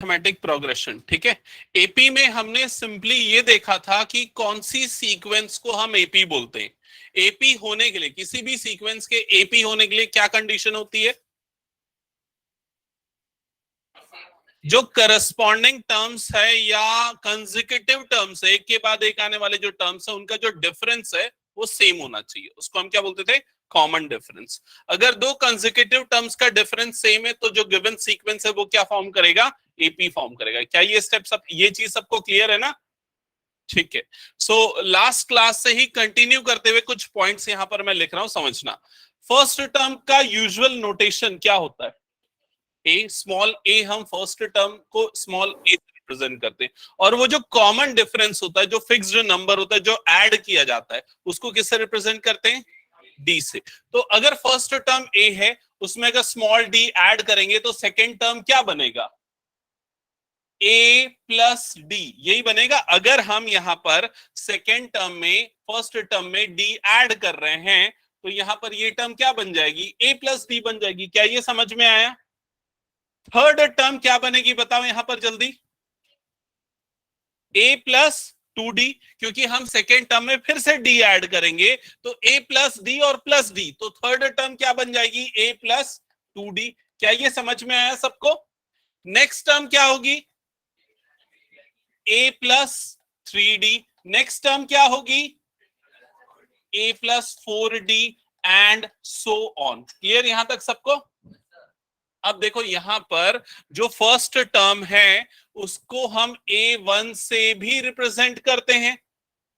Mathematic progression, ठीक है। AP में हमने सिंपली ये देखा था कि कौन सी सीक्वेंस को हम एपी बोलते हैं। एपी होने के लिए, किसी भी सीक्वेंस के एपी होने के लिए क्या कंडीशन होती है? जो करस्पॉन्डिंग टर्म्स है या कंसेक्यूटिव टर्म्स है, एक के बाद एक आने वाले जो टर्म्स है उनका जो डिफरेंस है वो सेम होना चाहिए, उसको हम क्या बोलते थे? Common difference. अगर दो कंसेक्यूटिव टर्म्स का डिफरेंस सेम है तो जो गिवन सीक्वेंस है वो क्या फॉर्म करेगा? एपी फॉर्म करेगा। क्या ये स्टेप सब, ये चीज सबको क्लियर है ना? ठीक है। सो लास्ट क्लास से ही कंटिन्यू करते हुए कुछ पॉइंट्स यहां पर मैं लिख रहा हूं, समझना। फर्स्ट टर्म का यूजुअल नोटेशन क्या होता है? ए, स्मॉल ए, हम फर्स्ट टर्म को स्मॉल ए से रिप्रेजेंट करते हैं। और वो जो कॉमन डिफरेंस होता है, जो फिक्स्ड नंबर होता है, जो ऐड किया जाता है, उसको किससे रिप्रेजेंट करते हैं? डी से। तो अगर फर्स्ट टर्म ए है, उसमें अगर स्मॉल डी ऐड करेंगे तो सेकेंड टर्म क्या बनेगा? ए प्लस डी, यही बनेगा। अगर हम यहां पर सेकेंड टर्म में फर्स्ट टर्म में डी ऐड कर रहे हैं तो यहां पर ये टर्म क्या बन जाएगी? ए प्लस डी बन जाएगी। क्या ये समझ में आया? थर्ड टर्म क्या बनेगी बताओ यहां पर जल्दी? ए प्लस टू डी, क्योंकि हम सेकेंड टर्म में फिर से डी ऐड करेंगे तो ए प्लस डी और प्लस डी, तो थर्ड टर्म क्या बन जाएगी? ए प्लस टू डी। क्या ये समझ में आया सबको? नेक्स्ट टर्म क्या होगी? A plus three d. Next term क्या होगी? A plus four d and so on. Clear यहां तक सबको? अब देखो यहां पर जो फर्स्ट टर्म है उसको हम A1 से भी रिप्रेजेंट करते हैं।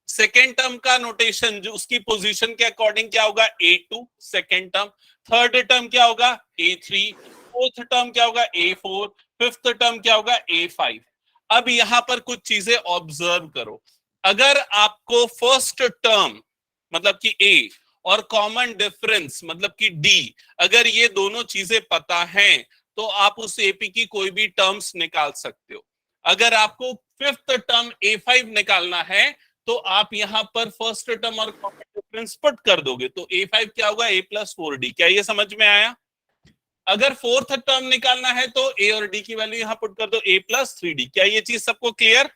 सेकेंड टर्म का नोटेशन जो उसकी पोजीशन के अकॉर्डिंग क्या होगा? A2 second term. Third term क्या होगा? A3। फोर्थ टर्म क्या होगा? A4। फिफ्थ टर्म क्या होगा? A5। अब यहां पर कुछ चीजें ऑब्जर्व करो। अगर आपको फर्स्ट टर्म मतलब कि A और कॉमन डिफरेंस मतलब कि डी, अगर ये दोनों चीजें पता हैं तो आप उस एपी की कोई भी टर्म्स निकाल सकते हो। अगर आपको फिफ्थ टर्म A5 निकालना है तो आप यहां पर फर्स्ट टर्म और कॉमन डिफरेंस पुट कर दोगे तो A5 क्या होगा? A plus four D. क्या ये समझ में आया? अगर फोर्थ टर्म निकालना है तो ए और डी की वैल्यू यहां पुट कर दो, A प्लस थ्री डी। क्या ये चीज सबको क्लियर?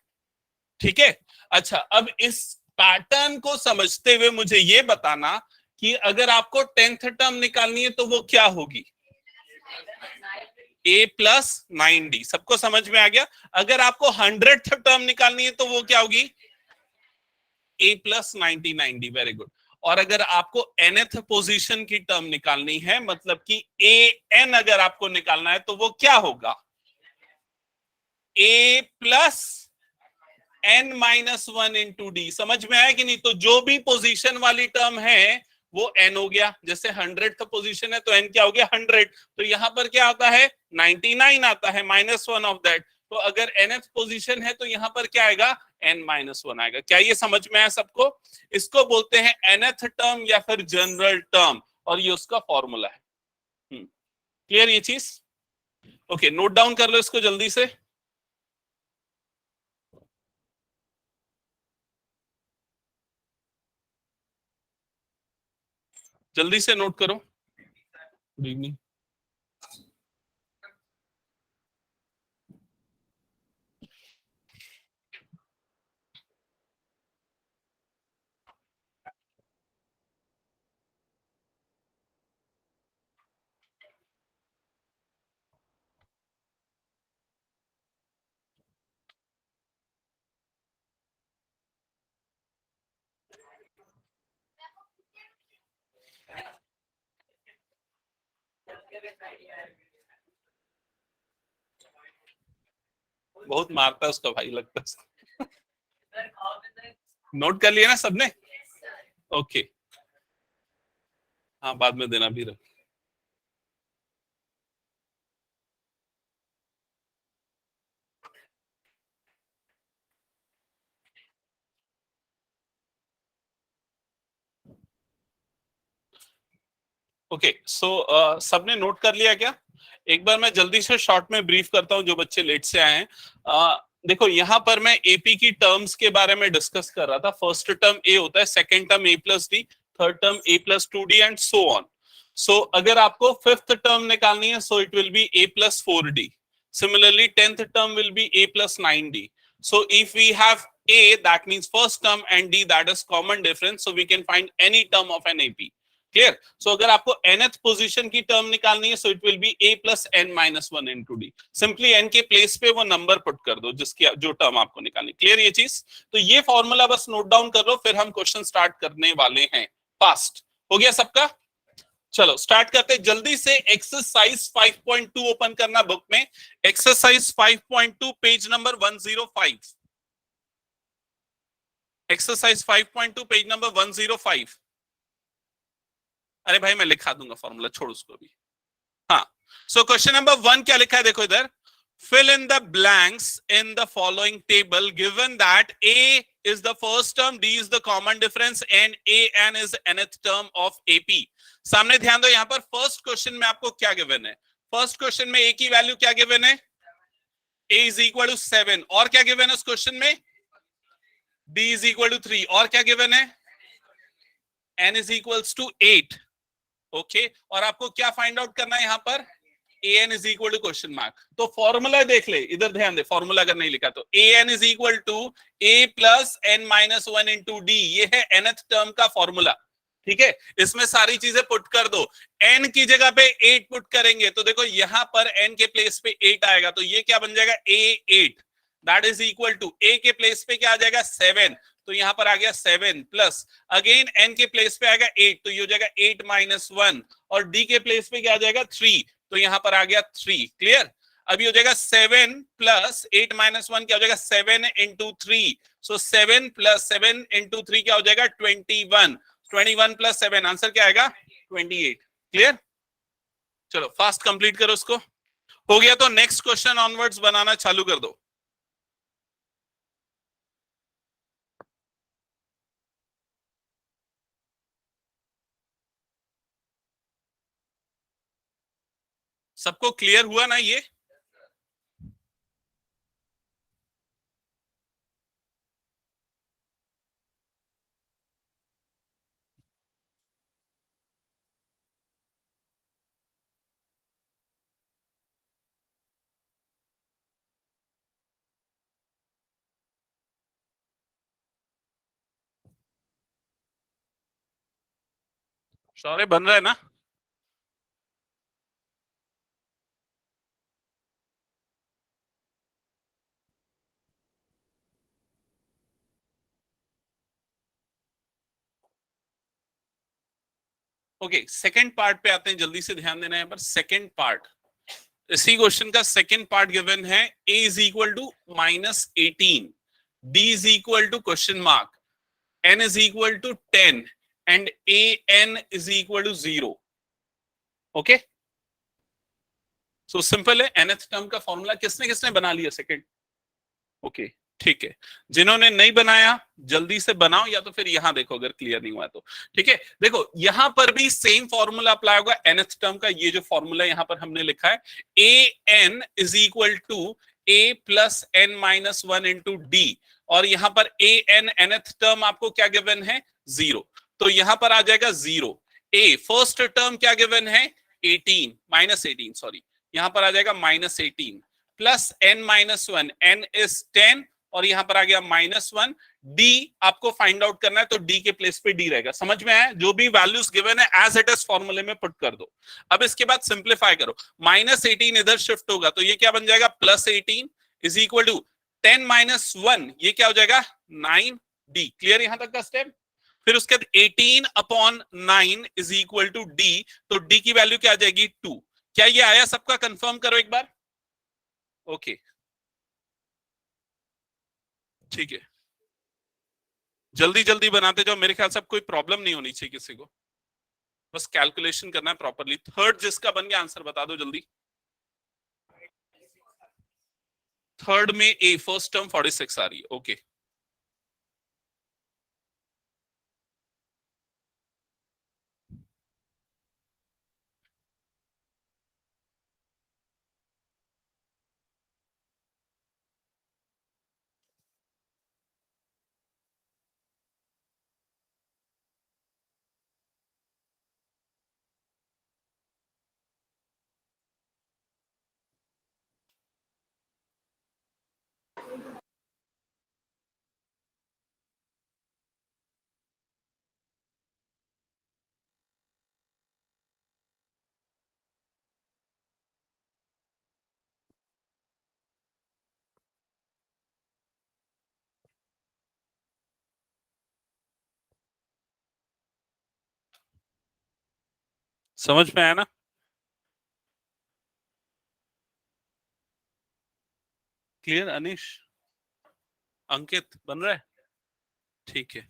ठीक है। अच्छा, अब इस पैटर्न को समझते हुए मुझे ये बताना कि अगर आपको टेंथ टर्म निकालनी है तो वो क्या होगी? A plus nine D. सबको समझ में आ गया? अगर आपको 100th टर्म निकालनी है तो वो क्या होगी? A plus 99 D. Very good. और अगर आपको nth पोजीशन की टर्म निकालनी है मतलब कि ए एन अगर आपको निकालना है तो वो क्या होगा? A plus n minus one into d. समझ में आया कि नहीं? तो जो भी पोजीशन वाली टर्म है वो n हो गया। जैसे 100th पोजीशन है तो n क्या हो गया? 100। तो यहां पर क्या आता है? 99 आता है, माइनस वन ऑफ दैट। तो अगर nth पोजीशन है तो यहां पर क्या आएगा? n माइनस वन आएगा। क्या ये समझ में आया सबको? इसको बोलते हैं nth टर्म या फिर जनरल टर्म, और ये उसका फॉर्मूला है। क्लियर ये चीज? ओके, नोट डाउन कर लो इसको जल्दी से। जल्दी से नोट करो। Good evening. बहुत मारता है उसका भाई लगता है। नोट कर लिया ना सबने? ओके, हाँ बाद में देना भी रहा। ओके, सो सबने नोट कर लिया क्या? एक बार मैं जल्दी से शॉर्ट में ब्रीफ करता हूं जो बच्चे लेट से आए हैं। देखो यहां पर मैं एपी की टर्म्स के बारे में डिस्कस कर रहा था। फर्स्ट टर्म ए होता है, second term a plus d, third term a plus two d and so on. So अगर आपको फिफ्थ टर्म निकालनी है so it will be a plus four d. Similarly, 10th term will be a plus 9d. So if we have a, that means first term, and d, that is common difference. So we can find any term of an AP. Clear. So अगर आपको nth position की term निकालनी है, so it will be a plus n minus one into d. Simply n के place पे वो number put कर दो जिसकी जो टर्म आपको निकालनी. क्लियर ये चीज. तो ये फॉर्मूला बस नोट डाउन कर लो, फिर हम क्वेश्चन स्टार्ट करने वाले हैं. फास्ट हो गया सबका. चलो स्टार्ट करते हैं जल्दी से. एक्सरसाइज 5.2 ओपन करना बुक में. Exercise 5.2 page number 105. Exercise 5.2 page number 105. अरे भाई मैं लिखा दूंगा फॉर्मूला, छोड़ उसको भी. हाँ. सो क्वेश्चन नंबर 1 क्या लिखा है देखो इधर. Fill in the blanks in the following table given that A is the first term, D is the common difference and AN is nth term of AP. सामने ध्यान दो, यहां पर फर्स्ट क्वेश्चन में आपको क्या गिवन है. फर्स्ट क्वेश्चन में A की वैल्यू क्या गिवन है. A is equal to 7. और क्या गिवन है उस क्वेश्चन में. D is equal to 3. और क्या गिवन है. N is equals to 8. Okay. और आपको क्या फाइंड आउट करना है यहां पर. an is equal to question mark. तो फॉर्मूला देख ले इधर, ध्यान दे. फॉर्मूला अगर नहीं लिखा तो an is equal to a plus n minus 1 into d. ये है nth टर्म का फॉर्मूला. ठीक है. इसमें सारी चीजें पुट कर दो. n की जगह पे 8 पुट करेंगे तो देखो यहां पर n के प्लेस पे 8 आएगा, तो ये क्या बन जाएगा a8. That is equal to a के प्लेस पे क्या आ जाएगा 7. तो यहां पर आ गया 7 प्लस अगेन n के प्लेस पे आएगा 8, तो ये हो जाएगा 8 माइनस 1. और d के प्लेस पे क्या आ जाएगा 3, तो यहां पर आ गया 3. क्लियर. अभी हो जाएगा 7 प्लस 8 माइनस 1 क्या हो जाएगा 7 इंटू 3. सो 7 प्लस 7 इंटू 3 क्या हो जाएगा 21. 21 प्लस 7 आंसर क्या आएगा 28. क्लियर. चलो फास्ट कंप्लीट करो उसको. हो गया तो नेक्स्ट क्वेश्चन ऑनवर्ड्स बनाना चालू कर दो. सबको क्लियर हुआ ना ये. शौर्य बन रहा है ना. ओके. सेकंड पार्ट पे आते हैं, जल्दी से ध्यान देना है पर. सेकंड पार्ट, इसी क्वेश्चन का सेकंड पार्ट गिवन है. a is equal to -18, d is equal to question mark, n is equal to 10 and a n is equal to 0. Okay. So simple है. nth टर्म का formula किसने किसने बना लिया second. Okay ठीक है. जिन्होंने नहीं बनाया जल्दी से बनाओ, या तो फिर यहां देखो अगर क्लियर नहीं हुआ तो. ठीक है. देखो यहां पर भी सेम फॉर्मूला अप्लाई होगा. nth टर्म का ये जो फॉर्मूला यहां पर हमने लिखा है a n is equal to a plus n minus 1 into D. और यहां पर a n nth टर्म आपको क्या गिवन है 0, तो यहां पर आ जाएगा 0. a फर्स्ट टर्म क्या गिवन है 18 माइनस 18, सॉरी यहां पर आ जाएगा -18 plus n minus 1, n is 10 और यहां पर आ गया -1. डी आपको फाइंड आउट करना है तो डी के प्लेस पे डी रहेगा. समझ में आया. जो भी वैल्यूज गिवन है एज इट इज फॉर्मूले में पुट कर दो. अब इसके बाद सिंप्लीफाई करो. -18 इधर शिफ्ट होगा तो ये क्या बन जाएगा +18 इज इक्वल टू 10 माइनस 1, ये क्या हो जाएगा 9d. क्लियर यहां तक का स्टेप. फिर उसके बाद 18 upon 9 is equal to D, तो डी की वैल्यू क्या आ जाएगी 2. क्या ये आया सबका. कंफर्म करो एक बार. ओके ठीक है. जल्दी जल्दी बनाते जाओ, मेरे ख्याल से कोई प्रॉब्लम नहीं होनी चाहिए किसी को. बस कैलकुलेशन करना है प्रॉपरली. थर्ड जिसका बन गया आंसर बता दो जल्दी. थर्ड में ए फर्स्ट टर्म 46 आ रही है. ओके समझ में आया ना? क्लियर अनिश? अंकित बन रहा है? ठीक है।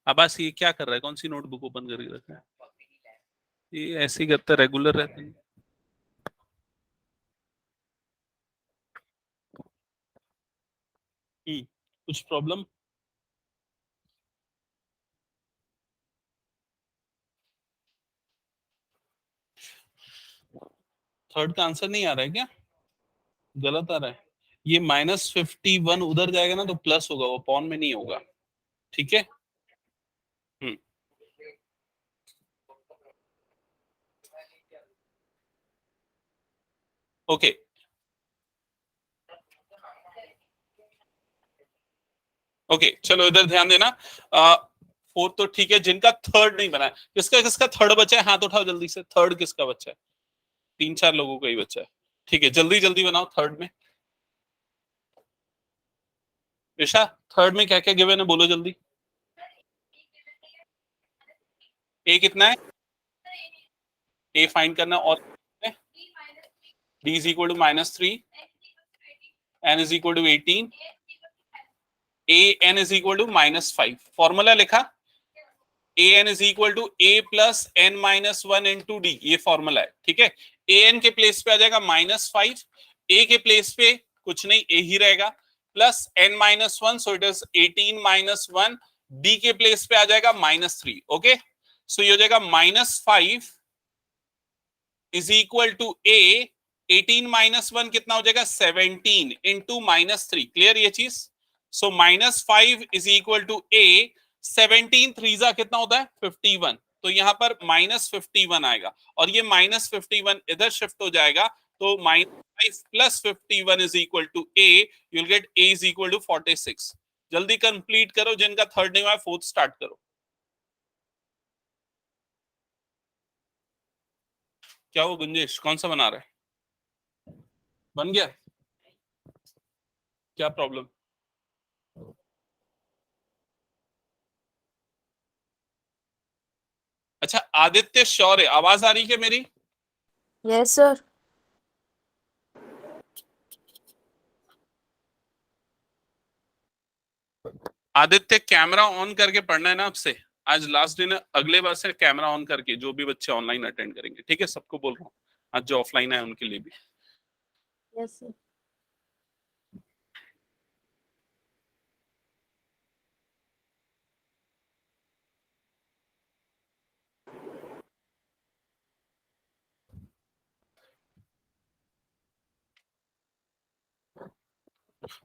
अब्बास ये क्या कर रहा है? कौन सी नोटबुक ओपन करके रखा है? ये ऐसे ही करता रेगुलर रहता है। कुछ प्रॉब्लम? थर्ड का आंसर नहीं आ रहा है क्या? गलत आ रहा है। ये -51 उधर जाएगा ना तो प्लस होगा, वो पॉन में नहीं होगा। ठीक है। हम्म। ओके। ओके चलो इधर ध्यान देना। फोर्थ तो ठीक है, जिनका थर्ड नहीं बना है, किसका किसका थर्ड बचा है? हाथ उठाओ जल्दी से, थर्ड किसका बचा है? 3-4 लोगों का ही बचा है। ठीक है, जल्दी जल्दी बनाओ थर्ड में। ऋषा, थर्ड में क्या क्या गिवन है बोलो जल्दी। ए कितना है? ए फाइंड करना, और d is equal to -3, n is equal to 18, a n is equal to -5। Formula लिखा, a n is equal to a plus N -1 into d, ये फॉर्मूला है। ठीक है, ए एन के प्लेस पे आ जाएगा -5, ए के प्लेस पे कुछ नहीं, ए ही रहेगा, plus N -1, so it is 18 -1, D के प्लेस पे आ जाएगा -3। ओके, सो ये हो जाएगा -5 इज इक्वल टू ए, 18 -1 कितना हो जाएगा? 17 इंटू -3। क्लियर ये चीज? सो -5 इज इक्वल टू ए, 17 3 कितना होता है? 51। तो यहां पर -51 आएगा, और ये -51 इधर शिफ्ट हो जाएगा, तो -5 plus 51 is equal to A, you will get A is equal to 46। जल्दी कंप्लीट करो, जिनका थर्ड नहीं हुआ फोर्थ स्टार्ट करो। क्या वो गुंजेश कौन सा बना रहा है? बन गया? क्या प्रॉब्लम? अच्छा, आदित्य शौर्य, आवाज आ रही है मेरी? Yes sir. Aditya camera on करके पढ़ना है ना आपसे, आज लास्ट दिन है, अगले बार से कैमरा ऑन करके जो भी बच्चे ऑनलाइन अटेंड करेंगे। ठीक है, सबको बोल रहा हूँ, आज जो ऑफलाइन है उनके लिए भी। Yes sir.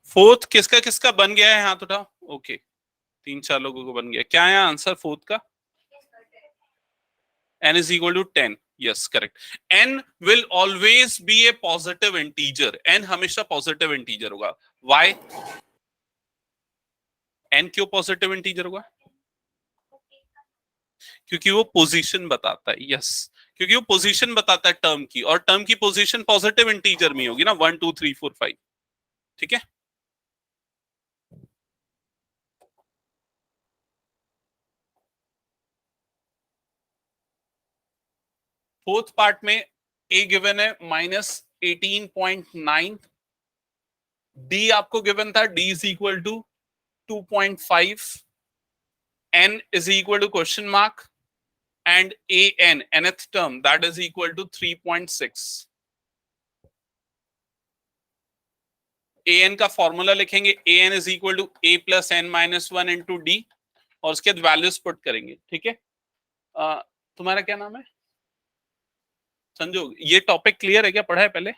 फोर्थ किसका किसका बन गया है? हाथ उठाओ। ओके, 3-4 लोगों को बन गया। क्या है आंसर फोर्थ का? n is equal to 10। Yes correct. n will always be a positive integer। n हमेशा पॉजिटिव इंटीजर होगा। why? n क्यों पॉजिटिव इंटीजर होगा? क्योंकि वो पोजीशन बताता है। यस, क्योंकि वो पोजीशन बताता है टर्म की, और टर्म की पोजीशन पॉजिटिव इंटीजर में होगी ना, 1 2 3 4 5। ठीक है, फोर्थ पार्ट में ए गिवन है -18.9, डी आपको गिवन था d is equal to 2.5, n is equal to question mark, and a n nth term that is equal to 3.6। A n का फॉर्मूला लिखेंगे, a n is equal to a plus N -1 into D, और उसके बाद values put करेंगे। ठीक है, तुम्हारा क्या नाम है? संजोग। ये टॉपिक क्लियर है क्या? पढ़ा है पहले?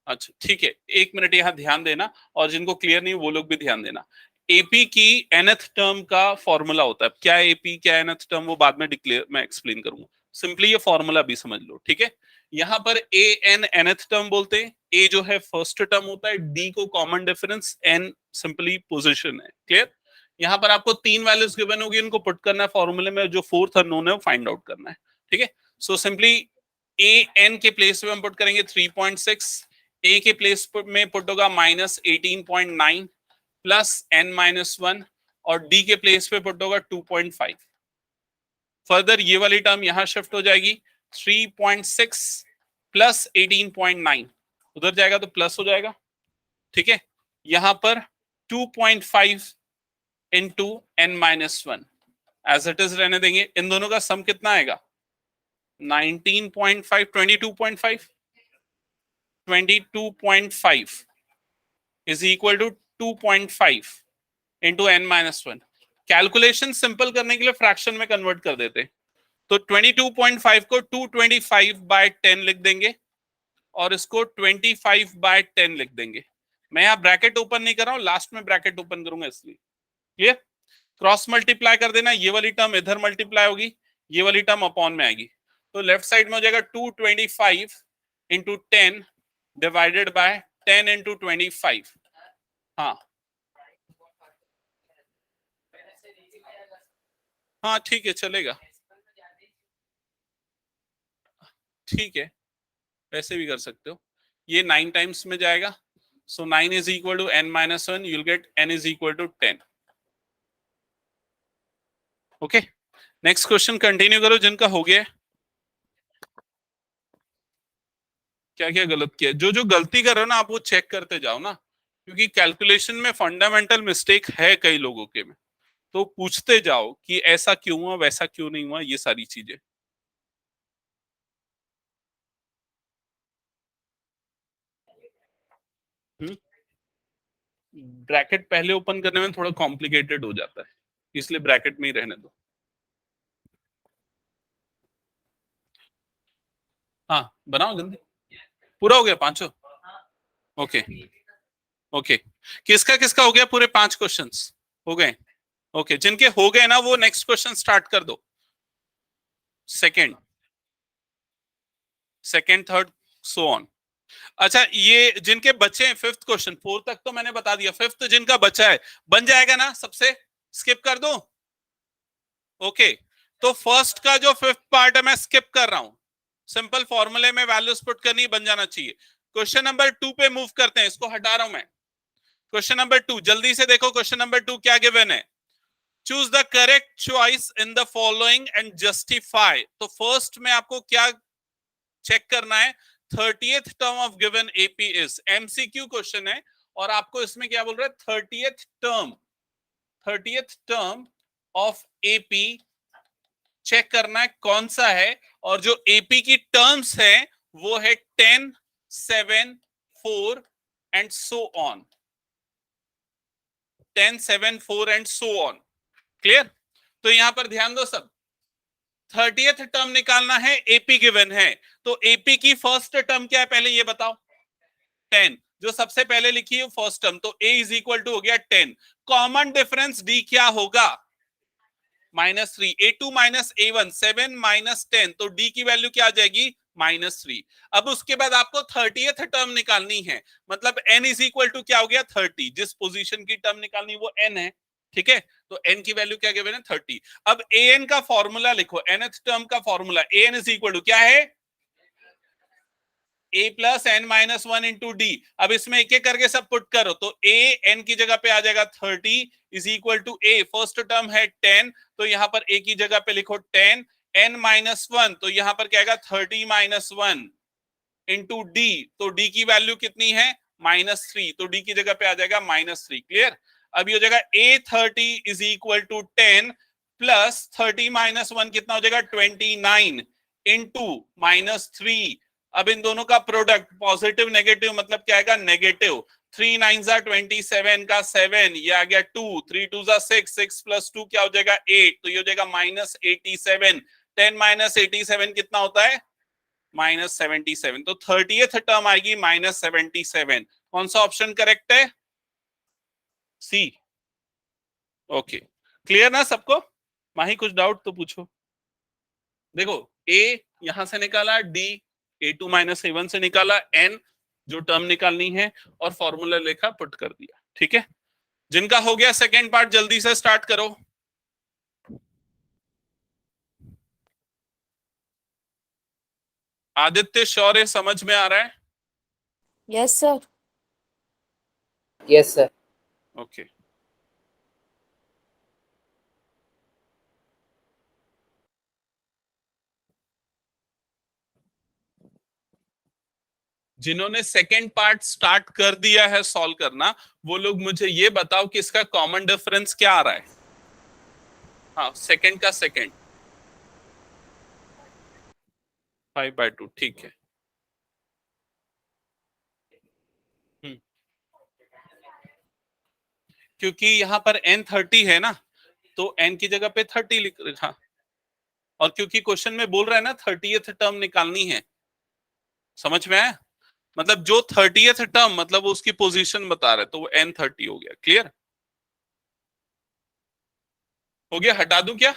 अच्छा ठीक है, 1 मिनट यहाँ ध्यान देना, और जिनको क्लियर नहीं वो लोग भी ध्यान देना। एपी की nth टर्म का फॉर्मूला होता है, क्या एपी क्या nth टर्म वो बाद में डिक्लेयर मैं एक्सप्लेन करूंगा, सिंपली ये फॉर्मूला भी समझ लो। ठीक है, यहाँ पर ए एन nth टर्म बोलते हैं, ए जो है फर्स्ट टर्म होता है, डी को common difference, N simply position है। क्लियर? यहाँ पर आपको 3 वैल्यूज गिवन होगी, इनको पुट करना है फॉर्मूले में, जो फोर्थ अननोन है वो फाइंड आउट करना है। ठीक है, सो सिंपली ए एन के प्लेस में हम पुट करेंगे 3.6, ए के प्लेस में पुट होगा -18.9 प्लस n-1, और डी के प्लेस पे पुट होगा 2.5। फर्दर ये वाली टर्म यहां शिफ्ट हो जाएगी, 3.6 प्लस 18.9 उधर जाएगा तो प्लस हो जाएगा। ठीक है, यहां पर 2.5 into n-1 as it is रहने देंगे। इन दोनों का सम कितना आएगा? 19.5, 22.5, 22.5 is equal to 2.5 into n-1। Calculation simple करने के लिए फ्रैक्शन में कन्वर्ट कर देते, तो 22.5 को 225/10 लिख देंगे और इसको 25/10 लिख देंगे। मैं यहाँ ब्रैकेट ओपन नहीं कर रहा हूं, लास्ट में ब्रैकेट ओपन करूंगा इसलिए। क्लियर? क्रॉस मल्टीप्लाई कर देना, ये वाली टर्म इधर मल्टीप्लाई होगी, ये वाली टर्म अपॉन में आएगी, तो लेफ्ट साइड में हो जाएगा 225 इंटू 10 डिवाइडेड बाय 10 इंटू 25। हाँ हाँ ठीक है, चलेगा, ठीक है, वैसे भी कर सकते हो। ये 9 टाइम्स में जाएगा, so 9 is equal to n-1, you'll get n is equal to 10। Okay, next question continue करो जिनका हो गया। क्या क्या गलत किया? जो जो गलती कर रहे हो ना आप वो चेक करते जाओ ना, क्योंकि कैलकुलेशन में फंडामेंटल मिस्टेक है कई लोगों के में, तो पूछते जाओ कि ऐसा क्यों हुआ, वैसा क्यों नहीं हुआ, ये सारी चीजें। ब्रैकेट पहले ओपन करने में थोड़ा कॉम्प्लिकेटेड हो जाता है, इसलिए ब्रैकेट में ही रहने दो। हाँ बनाओ जल्दी, पूरा हो गया पांचों? ओके ओके, किसका किसका हो गया? पूरे 5 क्वेश्चंस हो गए? ओके, जिनके हो गए ना वो नेक्स्ट क्वेश्चन स्टार्ट कर दो, second second third so on. अच्छा, ये जिनके बचे हैं फिफ्थ क्वेश्चन, 4 तक तो मैंने बता दिया, फिफ्थ जिनका बचा है बन जाएगा ना सबसे? स्किप कर दो? ओके, तो फर्स्ट का जो फिफ्थ पार्ट है मैं स्किप कर रहा हूं, सिंपल फॉर्मूले में वैल्यूज पुट करनी, बन जाना चाहिए। क्वेश्चन नंबर 2 पे मूव करते हैं, इसको हटा रहा हूं मैं। क्वेश्चन नंबर 2 जल्दी से देखो, क्वेश्चन नंबर 2 क्या गिवन है? Choose the correct choice in the following and justify. तो फर्स्ट में आपको क्या चेक करना है? 30th term of given AP is, MCQ question है, और आपको इसमें क्या बोल रहा है? 30th term of AP check करना है कौन सा है, और जो एपी की टर्म्स है वो है 10, 7, 4 and so on. 10, 7, 4 and so on. Clear? तो यहां पर ध्यान दो सब, 30th टर्म निकालना है, एपी गिवन है, तो एपी की फर्स्ट टर्म क्या है पहले ये बताओ? 10, जो सबसे पहले लिखी है फर्स्ट टर्म, तो a इज इक्वल टू हो गया 10। कॉमन डिफरेंस d क्या होगा? -3। a2 माइनस a1, 7 माइनस 10, तो d की वैल्यू क्या आ जाएगी? -3। अब उसके बाद आपको 30th टर्म निकालनी है, मतलब n इज इक्वल टू क्या हो गया? 30। जिस पोजीशन की टर्म निकालनी वो n है, ठीक है, तो n की वैल्यू क्या गिवन है? 30। अब an का फॉर्मूला लिखो, nth टर्म का formula, an is equal to क्या है? a plus n-1 into D. अब इसमें एक एक करके सब पुट करो, तो a n की जगह पे आ जाएगा 30 is equal to a, first term है 10, तो यहां पर a की जगह पे लिखो 10, n-1, तो यहां पर क्या आएगा? 30-1 इंटू डी, तो डी की वैल्यू कितनी है? -3, तो डी की जगह पे आ जाएगा -3। क्लियर? अब ये हो जाएगा a30 is equal to 10 plus 30-1 कितना हो जाएगा? 29 इंटू -3। अब इन दोनों का प्रोडक्ट पॉजिटिव नेगेटिव मतलब क्या आएगा? नेगेटिव। 3 9 जा 27 का 7, ये आ गया 2, 3 2 जा 6, 6 प्लस 2 क्या हो जाएगा? 8, तो ये हो जाएगा -87। 10 -87 कितना होता है? -77। तो 30th टर्म आएगी -77। कौन सा ऑप्शन करेक्ट है? सी। ओके, क्लियर ना सबको? माही कुछ डाउट तो पूछो। देखो, ए यहां से निकाला, डी A2 माइनस A1 से निकाला, n जो टर्म निकालनी है और फॉर्मूला लिखा, पुट कर दिया। ठीक है, जिनका हो गया सेकेंड पार्ट जल्दी से स्टार्ट करो। आदित्य शौर्य समझ में आ रहा है? Yes, sir. Yes, sir. Okay जिन्होंने सेकेंड पार्ट स्टार्ट कर दिया है सॉल्व करना, वो लोग मुझे ये बताओ कि इसका कॉमन डिफरेंस क्या आ रहा है। हाँ, सेकेंड का सेकेंड 5/2, ठीक है। क्योंकि यहाँ पर n 30 है ना, तो n की जगह पे 30 लिख रहा, और क्योंकि क्वेश्चन में बोल रहा है ना 30th टर्म निकालनी है। समझ में आया? मतलब जो 30th टर्म मतलब वो उसकी पोजीशन बता रहा है, तो वो n 30 हो गया। क्लियर हो गया? हटा दूं क्या?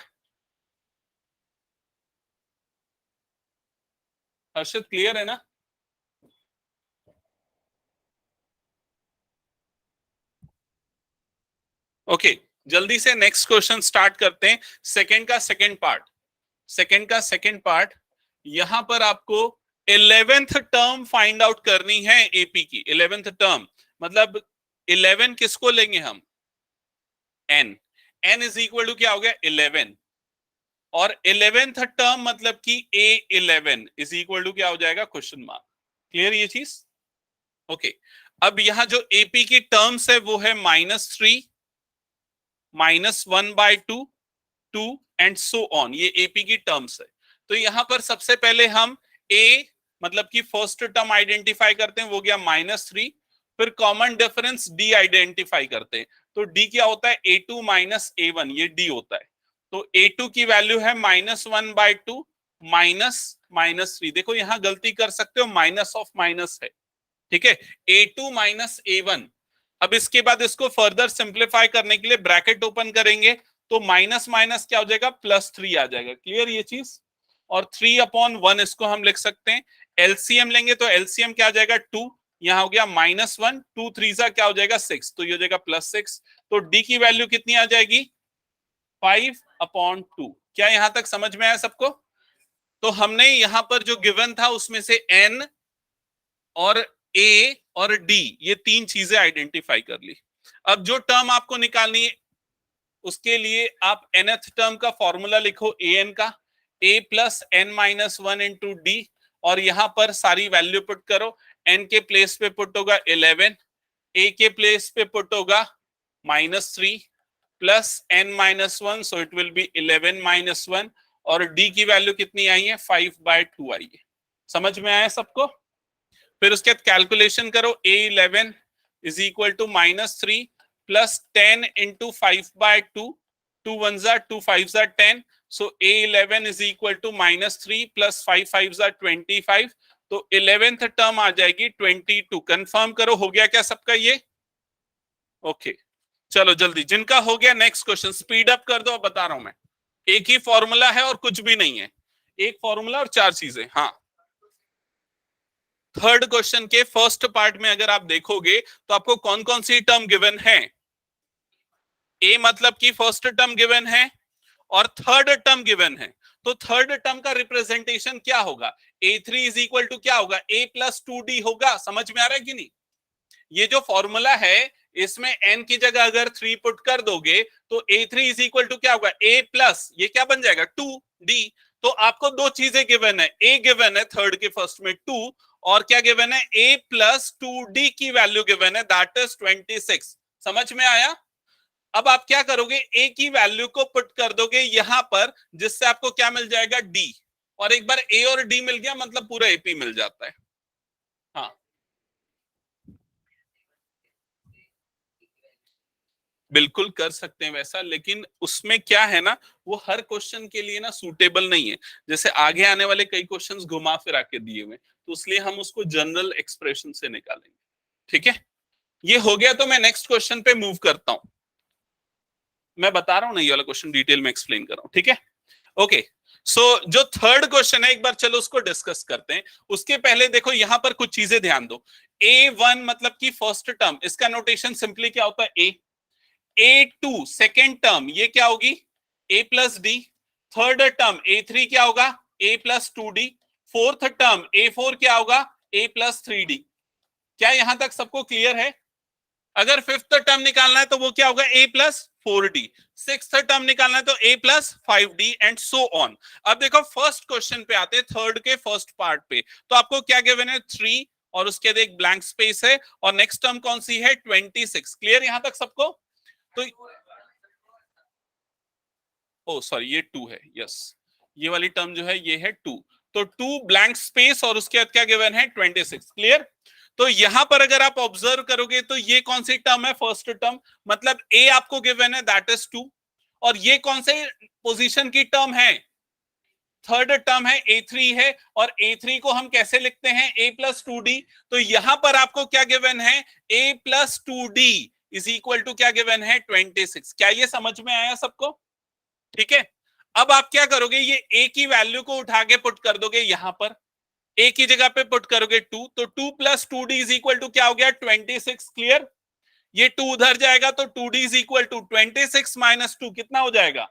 हर्षित क्लियर है ना? ओके जल्दी से नेक्स्ट क्वेश्चन स्टार्ट करते हैं। सेकंड का सेकंड पार्ट यहां पर आपको 11th टर्म फाइंड आउट करनी है एपी की। 11th टर्म मतलब 11 किसको लेंगे हम? n इज इक्वल टू क्या हो गया? 11, और 11th टर्म मतलब कि A11 इज इक्वल टू क्या हो जाएगा? Question mark. क्लियर ये चीज? ओके अब यहां जो एपी की टर्म्स है वो है -3, -1/2, 2 एंड सो ऑन। ये एपी की टर्म्स है। तो यहां पर सबसे पहले हम a मतलब कि फर्स्ट टर्म आइडेंटिफाई करते हैं, वो गया -3। फिर कॉमन डिफरेंस d आइडेंटिफाई करते हैं। तो d क्या होता है? A2 माइनस A1, ये d होता है। तो A2 की वैल्यू है -1/2 -3। देखो यहां गलती कर सकते हो, माइनस ऑफ माइनस है। ठीक है, A2 माइनस A1। अब इसके बाद इसको फर्दर सिंप्लीफाई करने के लिए ब्रैकेट ओपन करेंगे, तो माइनस माइनस क्या हो जाएगा? +3 आ जाएगा। क्लियर ये चीज? और 3/1 इसको हम लिख सकते हैं। एलसीएम लेंगे तो एलसीएम क्या आ जाएगा? 2। यहाँ हो गया -1, 2 3 क्या हो जाएगा? 6, तो ये हो जाएगा +6। तो डी की वैल्यू कितनी आ जाएगी? 5/2। क्या यहां तक समझ में आया सबको? तो हमने यहां पर जो गिवन था उसमें से एन और ए और डी, ये तीन चीजें आइडेंटिफाई कर ली। अब जो टर्म आपको निकालनी है उसके लिए आप nth टर्म का फॉर्मूला लिखो an का, a plus n minus 1 into D, और यहां पर सारी वैल्यू पुट करो। n के प्लेस पे पुट होगा 11, a के प्लेस पे पुट होगा -3 plus n minus 1, so it will B 11 minus 1, और d की वैल्यू कितनी आई है? 5/2 आई है। समझ में आया सबको? फिर उसके बाद कैलकुलेशन करो, A11 is equal to -3 plus 10 into 5/2, 2 1 2 5 10, so A11 is equal to -3 plus 5 5 25, तो 11th टर्म आ जाएगी 22। कंफर्म करो, हो गया क्या सबका ये? ओके चलो जल्दी, जिनका हो गया नेक्स्ट क्वेश्चन स्पीड अप कर दो। बता रहा हूं मैं, एक ही फॉर्मूला है और कुछ भी नहीं है, एक फॉर्मूला और 4 चीजें। हाँ, थर्ड क्वेश्चन के फर्स्ट पार्ट में अगर आप देखोगे तो आपको कौन कौन सी टर्म गिवन है? ए मतलब कि फर्स्ट टर्म गिवन है और थर्ड टर्म गिवन है। तो थर्ड टर्म का रिप्रेजेंटेशन क्या होगा? A3 इज इक्वल टू क्या होगा? A प्लस 2D होगा। समझ में आ रहा है कि नहीं? ये जो फॉर्मूला है इसमें n की जगह अगर 3 पुट कर दोगे तो A3 इज इक्वल टू क्या होगा? A प्लस ये क्या बन जाएगा? 2D। तो आपको दो चीजें गिवन है, ए गिवन है थर्ड के फर्स्ट में 2, और क्या गिवन है? a प्लस 2D की वैल्यू गिवन है, दैट इज 26। समझ में आया? अब आप क्या करोगे? a की वैल्यू को पुट कर दोगे यहां पर, जिससे आपको क्या मिल जाएगा? d, और एक बार a और d मिल गया मतलब पूरा AP मिल जाता है। हाँ बिल्कुल कर सकते हैं वैसा, लेकिन उसमें क्या है ना, वो हर क्वेश्चन के लिए ना सूटेबल नहीं है। जैसे आगे आने वाले कई क्वेश्चंस घुमा फिरा के दिए हुए, तो इसलिए हम उसको जनरल एक्सप्रेशन से निकालेंगे। ठीक है, ये हो गया तो मैं नेक्स्ट क्वेश्चन पे मूव करता हूं। मैं बता रहा हूं ना, ये वाला क्वेश्चन डिटेल में एक्सप्लेन कर रहा हूं। ठीक है, ओके सो जो थर्ड क्वेश्चन है एक बार चलो उसको डिस्कस करते हैं। उसके पहले देखो यहां पर कुछ चीजें ध्यान दो। A1 मतलब कि फर्स्ट टर्म, इसका नोटेशन सिंपली क्या होता है? A2 सेकेंड टर्म, ये क्या होगी? A plus d. Third term A3 क्या होगा? A plus 2D। Fourth term A4 क्या होगा? A plus 3D। क्या यहां तक सबको क्लियर है? अगर फिफ्थ टर्म निकालना है तो वो क्या होगा? A plus 4D। Sixth term निकालना है तो A plus 5D and so on. अब देखो फर्स्ट क्वेश्चन पे आते हैं, थर्ड के फर्स्ट पार्ट पे। तो आपको क्या गिवन है? 3 और उसके बाद एक ब्लैंक स्पेस है और नेक्स्ट टर्म कौन सी है? 26। क्लियर यहां तक सबको? तो ओ सॉरी ये 2 है, यस ये वाली टर्म जो है ये है 2। तो 2 ब्लैंक स्पेस और उसके बाद क्या गिवन है? 26। क्लियर? तो यहां पर अगर आप ऑब्जर्व करोगे तो ये कौन सी टर्म है? फर्स्ट टर्म, मतलब ए आपको गिवन है दैट इज 2। और ये कौन से पोजीशन की टर्म है? थर्ड टर्म है, A3 है। और A3 को हम कैसे लिखते हैं? A plus 2D। तो यहां पर आपको क्या गिवन है? A plus 2D is equal to क्या गिवन है? 26। क्या ये समझ में आया सबको? ठीक है। अब आप क्या करोगे? ये A की वैल्यू को उठा के पुट कर दोगे यहां पर। A की जगह पे पुट करोगे 2, तो 2 plus 2D is equal to क्या हो गया? 26। क्लियर? ये 2 उधर जाएगा तो 2D is equal to 26 minus 2 कितना हो जाएगा?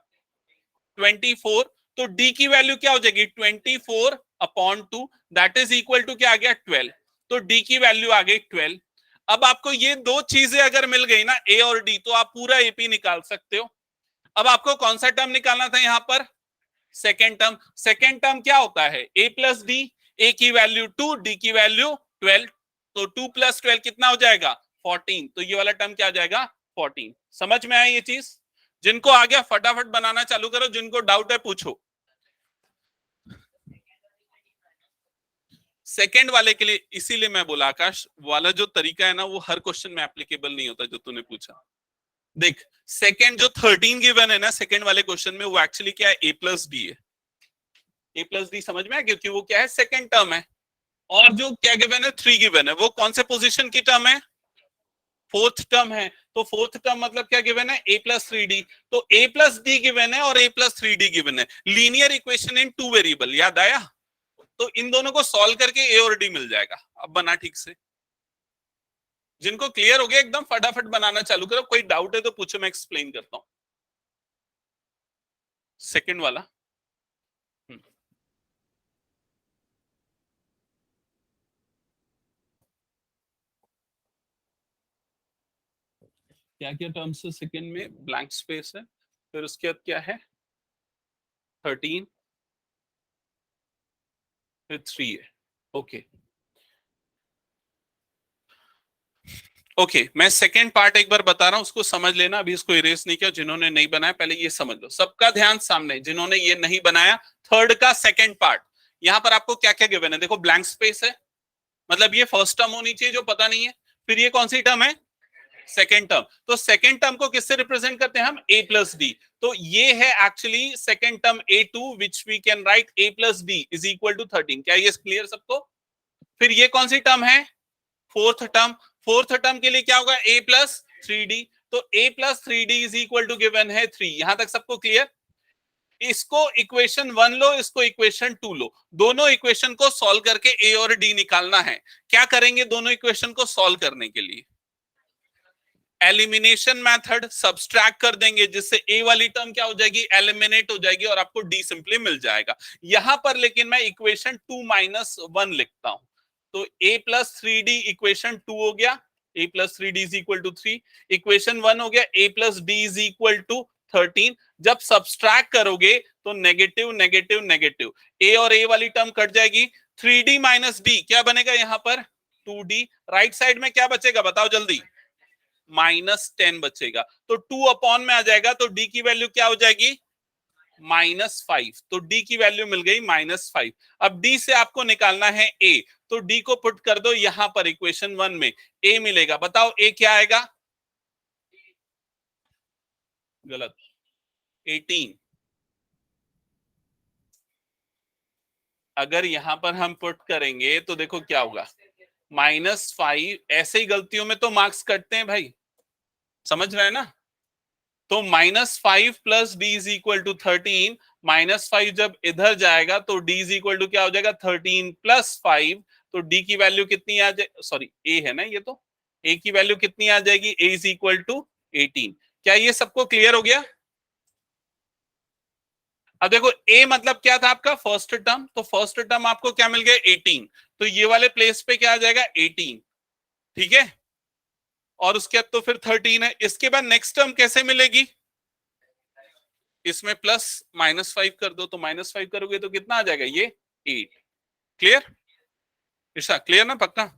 24। तो D की वैल्यू क्या हो जाएगी? 24 upon 2 that is equal to क्या आ गया? 12। तो D की वैल्यू आ गई 12। अब आपको ये दो चीजें अगर मिल गई ना, A और D, तो आप पूरा AP निकाल सकते हो। अब आपको कौन सा टर्म निकालना था यहां पर? Second term. सेकेंड टर्म क्या होता है? A plus D. A की वैल्यू 2, D की वैल्यू 12। तो 2 प्लस 12 कितना हो जाएगा? 14। तो ये वाला टर्म क्या आ जाएगा? 14। समझ में आया ये चीज? जिनको आ गया फटाफट बनाना चालू करो, जिनको डाउट है पूछो। सेकेंड वाले के लिए इसीलिए मैं बोला आकाश वाला जो तरीका है ना वो हर क्वेश्चन में एप्लीकेबल नहीं होता जो तूने पूछा। देख सेकेंड जो 13 गिवन है ना सेकेंड वाले क्वेश्चन में, वो एक्चुअली क्या है? A प्लस डी है। A प्लस डी समझ में आया? क्योंकि वो क्या है? सेकेंड टर्म है। और जो क्या गिवन है? 3 गिवन है, वो कौन से पोजीशन की टर्म है? फोर्थ टर्म है। तो फोर्थ टर्म मतलब क्या गिवन है? A plus 3D। तो A प्लस डी गिवन है और A प्लस 3D गिवन है। लीनियर इक्वेशन इन 2 वेरिएबल, याद आया? तो इन दोनों को सॉल्व करके A और D मिल जाएगा। अब बना ठीक से। जिनको क्लियर हो गया एकदम फटाफट बनाना चालू करो, कोई डाउट है तो पूछो, मैं एक्सप्लेन करता हूं। सेकंड वाला क्या क्या टर्म्स है? सेकंड में ब्लैंक स्पेस है, फिर उसके बाद क्या है? 13, फिर 3 है। ओके ओके, मैं सेकंड पार्ट एक बार बता रहा हूं, उसको समझ लेना। अभी इसको इरेज नहीं किया, जिन्होंने नहीं बनाया पहले ये समझ लो। सबका ध्यान सामने, जिन्होंने ये नहीं बनाया थर्ड का सेकंड पार्ट। यहां पर आपको क्या क्या गिवन है? देखो ब्लैंक स्पेस है, मतलब ये फर्स्ट टर्म होनी चाहिए जो पता नहीं है। फिर ये कौन सी टर्म है? Second term. तो सेकेंड टर्म को किससे रिप्रेजेंट करते हैं हम? A plus D. तो ये है actually second term A2 which we can write A plus D is equal to 13। क्या ये क्लियर सबको? फिर ये कौन सी टर्म है? Fourth term. फोर्थ टर्म के लिए क्या होगा? A plus 3D। तो A plus 3D is equal to given है 3। यहां तक सबको क्लियर? इसको इक्वेशन 1 लो, इसको इक्वेशन 2 लो, दोनों इक्वेशन को सॉल्व करके A और D निकालना है। क्या करेंगे दोनों इक्वेशन को सॉल्व करने के लिए? एलिमिनेशन मेथड, सब्सट्रैक्ट कर देंगे, जिससे ए वाली टर्म क्या हो जाएगी? एलिमिनेट हो जाएगी और आपको डी सिंपली मिल जाएगा। यहां पर लेकिन मैं इक्वेशन 2 माइनस 1 लिखता हूं। तो a प्लस 3D इक्वेशन 2 हो गया, a plus 3D is equal to 3। Equation 1 हो गया a plus D is equal to 13। जब सब्सट्रैक्ट करोगे तो नेगेटिव नेगेटिव नेगेटिव, a और a वाली टर्म कट जाएगी। 3D माइनस डी क्या बनेगा यहां पर? 2D। राइट साइड में क्या बचेगा बताओ जल्दी? -10 बचेगा। तो 2 अपॉन में आ जाएगा, तो डी की वैल्यू क्या हो जाएगी? -5। तो डी की वैल्यू मिल गई -5। अब डी से आपको निकालना है ए, तो डी को पुट कर दो यहां पर इक्वेशन 1 में। ए मिलेगा, बताओ ए क्या आएगा? गलत, 18। अगर यहां पर हम पुट करेंगे तो देखो क्या होगा? -5। ऐसे ही गलतियों में तो मार्क्स कटते हैं भाई, समझ रहे हैं ना? तो -5 plus D is equal to 13 -5 जब इधर जाएगा तो d इज इक्वल टू क्या हो जाएगा 13 + 5, तो d की वैल्यू कितनी आ जाए, सॉरी a है ना ये, तो a की वैल्यू कितनी आ जाएगी, a इज इक्वल टू 18। क्या ये सबको क्लियर हो गया? अब देखो a मतलब क्या था आपका फर्स्ट टर्म, तो फर्स्ट टर्म आपको क्या मिल गया 18, तो ये वाले प्लेस पे क्या आ जाएगा 18, ठीक है, और उसके बाद तो फिर 13 है। इसके बाद नेक्स्ट टर्म कैसे मिलेगी, इसमें प्लस -5 कर दो, तो -5 करोगे तो कितना आ जाएगा ये 8। क्लियर ईशा, क्लियर ना पक्का?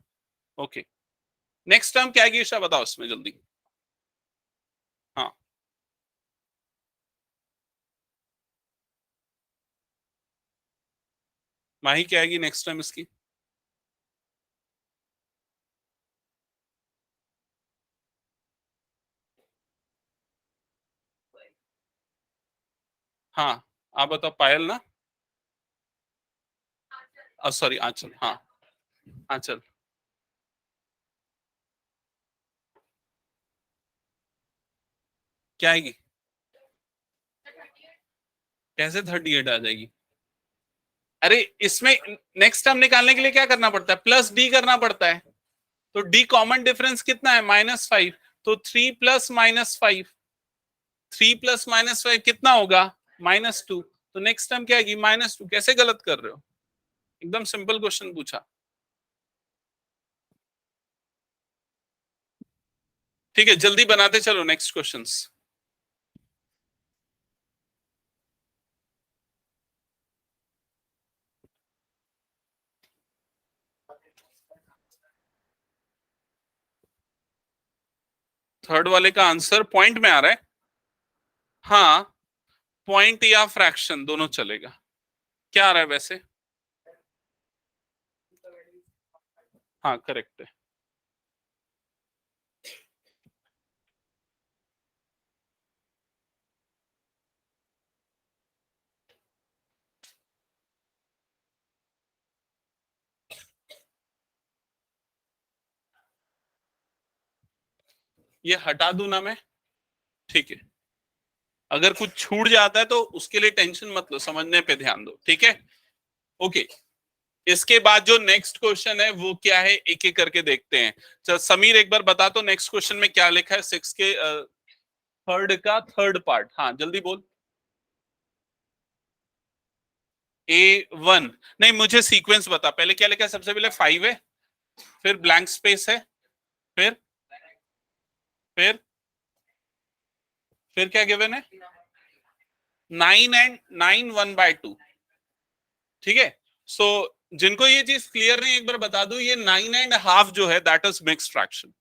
ओके, नेक्स्ट टर्म क्या आएगी ईशा बताओ इसमें जल्दी। हाँ माही क्या आएगी नेक्स्ट टर्म इसकी? हाँ आप बताओ पायल ना, सॉरी आंचल, हाँ आंचल। क्या आएगी, कैसे 38 आ जाएगी? अरे इसमें नेक्स्ट टर्म निकालने के लिए क्या करना पड़ता है, प्लस डी करना पड़ता है, तो डी कॉमन डिफरेंस कितना है -5, तो 3 + -5, 3 + -5 कितना होगा -2, तो नेक्स्ट टर्म क्या आएगी -2। कैसे गलत कर रहे हो, एकदम सिंपल क्वेश्चन पूछा। ठीक है जल्दी बनाते चलो नेक्स्ट क्वेश्चंस। थर्ड वाले का आंसर पॉइंट में आ रहा है, हाँ पॉइंट या फ्रैक्शन दोनों चलेगा। क्या आ रहा है वैसे, हाँ करेक्ट है। ये हटा दूं ना मैं, ठीक है, अगर कुछ छूट जाता है तो उसके लिए टेंशन मत लो, समझने पे ध्यान दो, ठीक है। ओके, इसके बाद जो नेक्स्ट क्वेश्चन है वो क्या है, एक एक करके देखते हैं। चल समीर एक बार बता तो नेक्स्ट क्वेश्चन में क्या लिखा है, 6 के थर्ड का थर्ड पार्ट, हाँ जल्दी बोल। A1 नहीं, मुझे सीक्वेंस बता, पहले क्या लिखा है, सबसे पहले 5 है, फिर ब्लैंक स्पेस है, फिर फिर फिर क्या गिवन है 9 एंड 9 1/2, ठीक है। सो जिनको ये चीज क्लियर नहीं एक बार बता दूं, ये 9.5 जो है दैट इज मिक्स्ड फ्रैक्शन,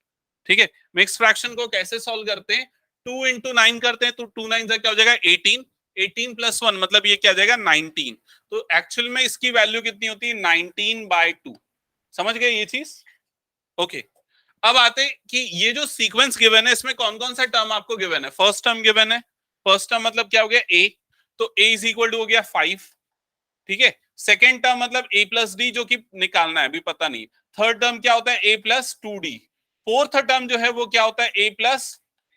ठीक है। मिक्स फ्रैक्शन को कैसे सॉल्व करते हैं, 2 × 9 करते हैं, तो 2 9 से क्या हो जाएगा 18, 18 + 1 मतलब ये क्या आ जाएगा 19, तो एक्चुअल में इसकी वैल्यू कितनी होती है 19/2। समझ गए ये चीज, ओके। अब आते कि ये जो सीक्वेंस गिवन है इसमें कौन कौन सा टर्म आपको गिवन है, फर्स्ट टर्म गिवन है, फर्स्ट टर्म मतलब क्या हो गया a, तो a इज इक्वल टू हो गया 5, ठीक है। सेकेंड टर्म मतलब a + d जो कि निकालना है अभी पता नहीं, थर्ड टर्म क्या होता है a + 2d, फोर्थ टर्म जो है वो क्या होता है a +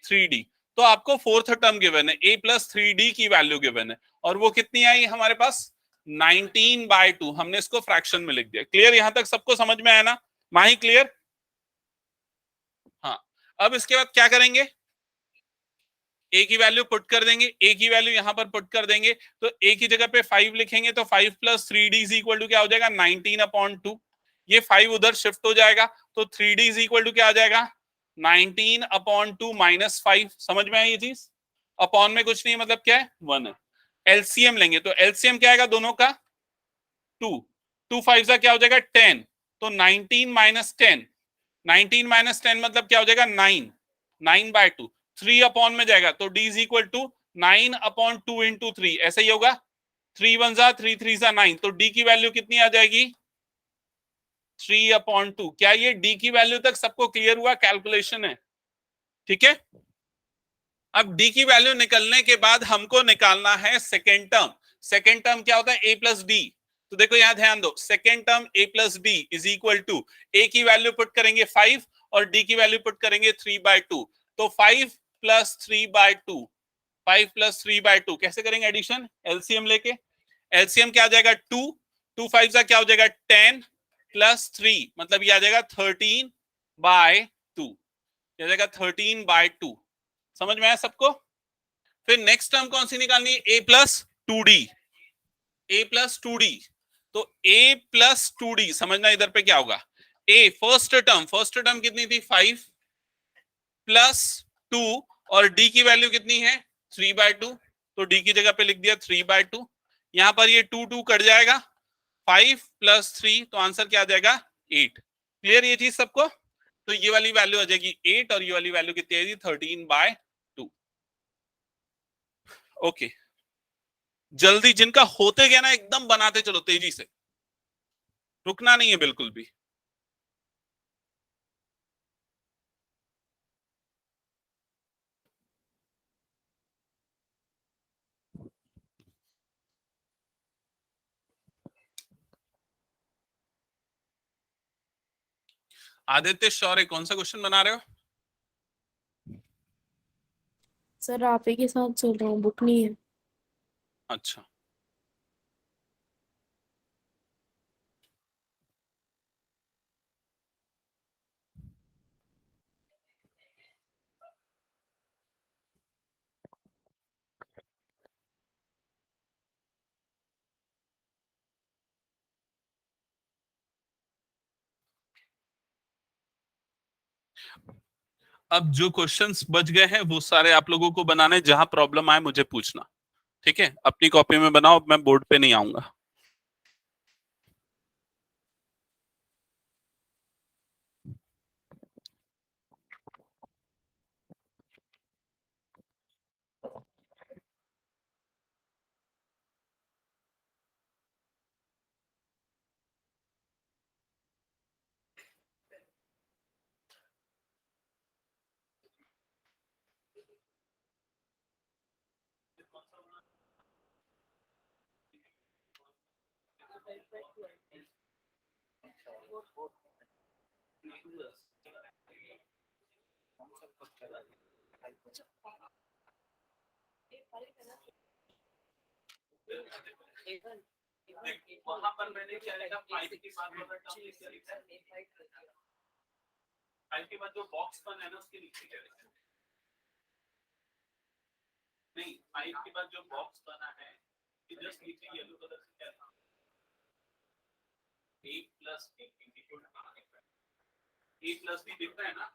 3d, तो आपको फोर्थ टर्म गिवन है a + 3d की वैल्यू गिवन है, और वो कितनी आई हमारे पास 19/2, हमने इसको फ्रैक्शन में लिख दिया। क्लियर, यहां तक सबको समझ में आया ना माही, क्लियर? हाँ, अब इसके बाद क्या करेंगे, a की वैल्यू पुट कर देंगे, a की वैल्यू यहां पर पुट कर देंगे, तो a की जगह पे 5 लिखेंगे, तो 5 + 3d इज इक्वल टू क्या हो जाएगा 19/2, ये 5 उधर शिफ्ट हो जाएगा, तो 3d इज इक्वल टू क्या आ जाएगा 19/2 -5। समझ में आई ये चीज, अपॉन में कुछ नहीं मतलब क्या है 1 है। एलसीएम लेंगे, तो एलसीएम क्या आएगा दोनों का 2, 2 5 क्या हो जाएगा 10, तो 19 - 10, 19 - 10 मतलब क्या हो जाएगा 9, 9/2, 3 अपॉन में जाएगा, तो d इज इक्वल टू 9/2 × 3, ऐसा ही होगा, 3 1 3 3 9, तो d की वैल्यू कितनी आ जाएगी 3/2। क्या ये d की वैल्यू तक सबको क्लियर हुआ, कैलकुलेशन है, ठीक है। अब d की वैल्यू निकलने के बाद हमको निकालना है सेकेंड टर्म। सेकेंड टर्म क्या होता है a + d, तो देखो यहां ध्यान दो, second term a + d is equal to a की वैल्यू पुट करेंगे 5 और d की वैल्यू पुट करेंगे 3/2, तो 5 + 3/2 5 प्लस 3/2 कैसे करेंगे एडिशन? एलसीएम लेके। एलसीएम क्या आ जाएगा? 2 2 5 का क्या हो जाएगा? 10 प्लस 3 मतलब ये आ जाएगा 13/2, ये आ जाएगा 13/2। समझ में आया सबको? फिर नेक्स्ट टर्म कौन सी निकालनी है? a plus 2d, a plus 2d। तो a प्लस 2d समझना इधर पे क्या होगा? a फर्स्ट टर्म कितनी थी? 5 प्लस 2 और d की वैल्यू कितनी है? 3/2, तो d की जगह पे लिख दिया 3/2। यहां पर ये 2 2 कट जाएगा, 5 प्लस 3 तो आंसर क्या आ जाएगा? 8। क्लियर ये चीज सबको? तो ये वाली वैल्यू आ जाएगी 8 और ये वाली वैल्यू कितनी आएगी? 13/2। ओके, जल्दी जिनका होते गया ना एकदम बनाते चलो तेजी से, रुकना नहीं है बिल्कुल भी। आदित्य शौर्य कौन सा क्वेश्चन बना रहे हो? सर आप ही के साथ चल रहा हूँ, बुक नहीं है। अच्छा, अब जो क्वेश्चंस बच गए हैं वो सारे आप लोगों को बनाने, जहां प्रॉब्लम आए मुझे पूछना, ठीक है? अपनी कॉपी में बनाओ, मैं बोर्ड पे नहीं आऊंगा। वहां पर मैंने क्या लिखा? 5 के बाद जो बॉक्स बना है ना उसके नीचे क्या लिखा? नहीं, 5 के बाद जो बॉक्स बना है कि जस्ट नीचे येलो कलर से क्या लिखा? a प्लस b दिख रहा है ना?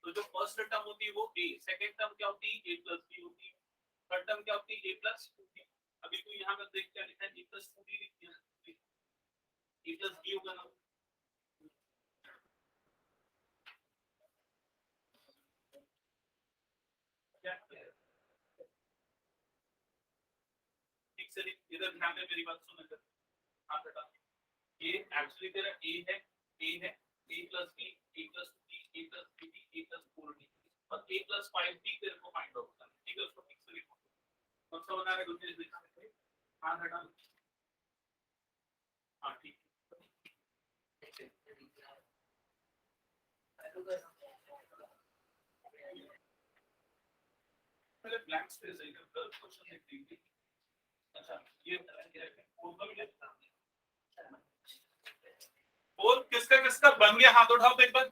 तो जो फर्स्ट टर्म होती है वो a, सेकंड टर्म क्या होती है? a प्लस b होती है, थर्ड टर्म क्या होती है? a plus 2b। अभी तो यहाँ पर देख क्या लिखा है? a प्लस 2b लिख दिया, a प्लस b होगा ना? क्या ठीक से इधर ध्यान दे, मेरी बात सुन इधर। हाँ बेटा, ये एक्चुअली तेरा a है, a है, a plus b, a plus 2b, a plus 3b, a plus 4b और a प्लस 5b तेरे को फाइंड आउट करना है, ठीक है? उसको ठीक से लिखो। कौन सा बना रहे हो? हाँ बेटा, हाँ ठीक है। पहले ब्लैंक स्पेस है, इधर गर्ल क्वेश्चन लिख दीजिए। अच्छा, ये फोर का भी लिखता हूं। फोर किसका किसका बन गया? हाथ उठाओ तो एक बार।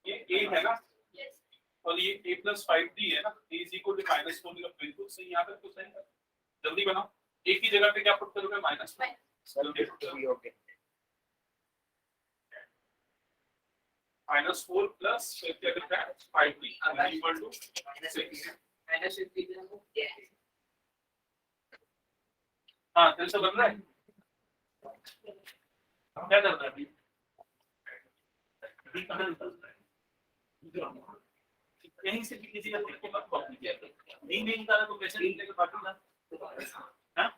ये a है ना, और ये a प्लस 5d है ना, a इज इक्वल टू -4 बिल्कुल सही। यहाँ तक तो सही है। जल्दी बनाओ, a की जगह पे क्या पुट करोगे? Minus. -4 plus 5d equal to 6। हाँ, फिर से बन रहा है। क्या चल रहा है अभी? यहीं से भी किसी का देख के मत कॉपी किया नहीं निकाला तो कैसे निकलेगा बाकी ना हां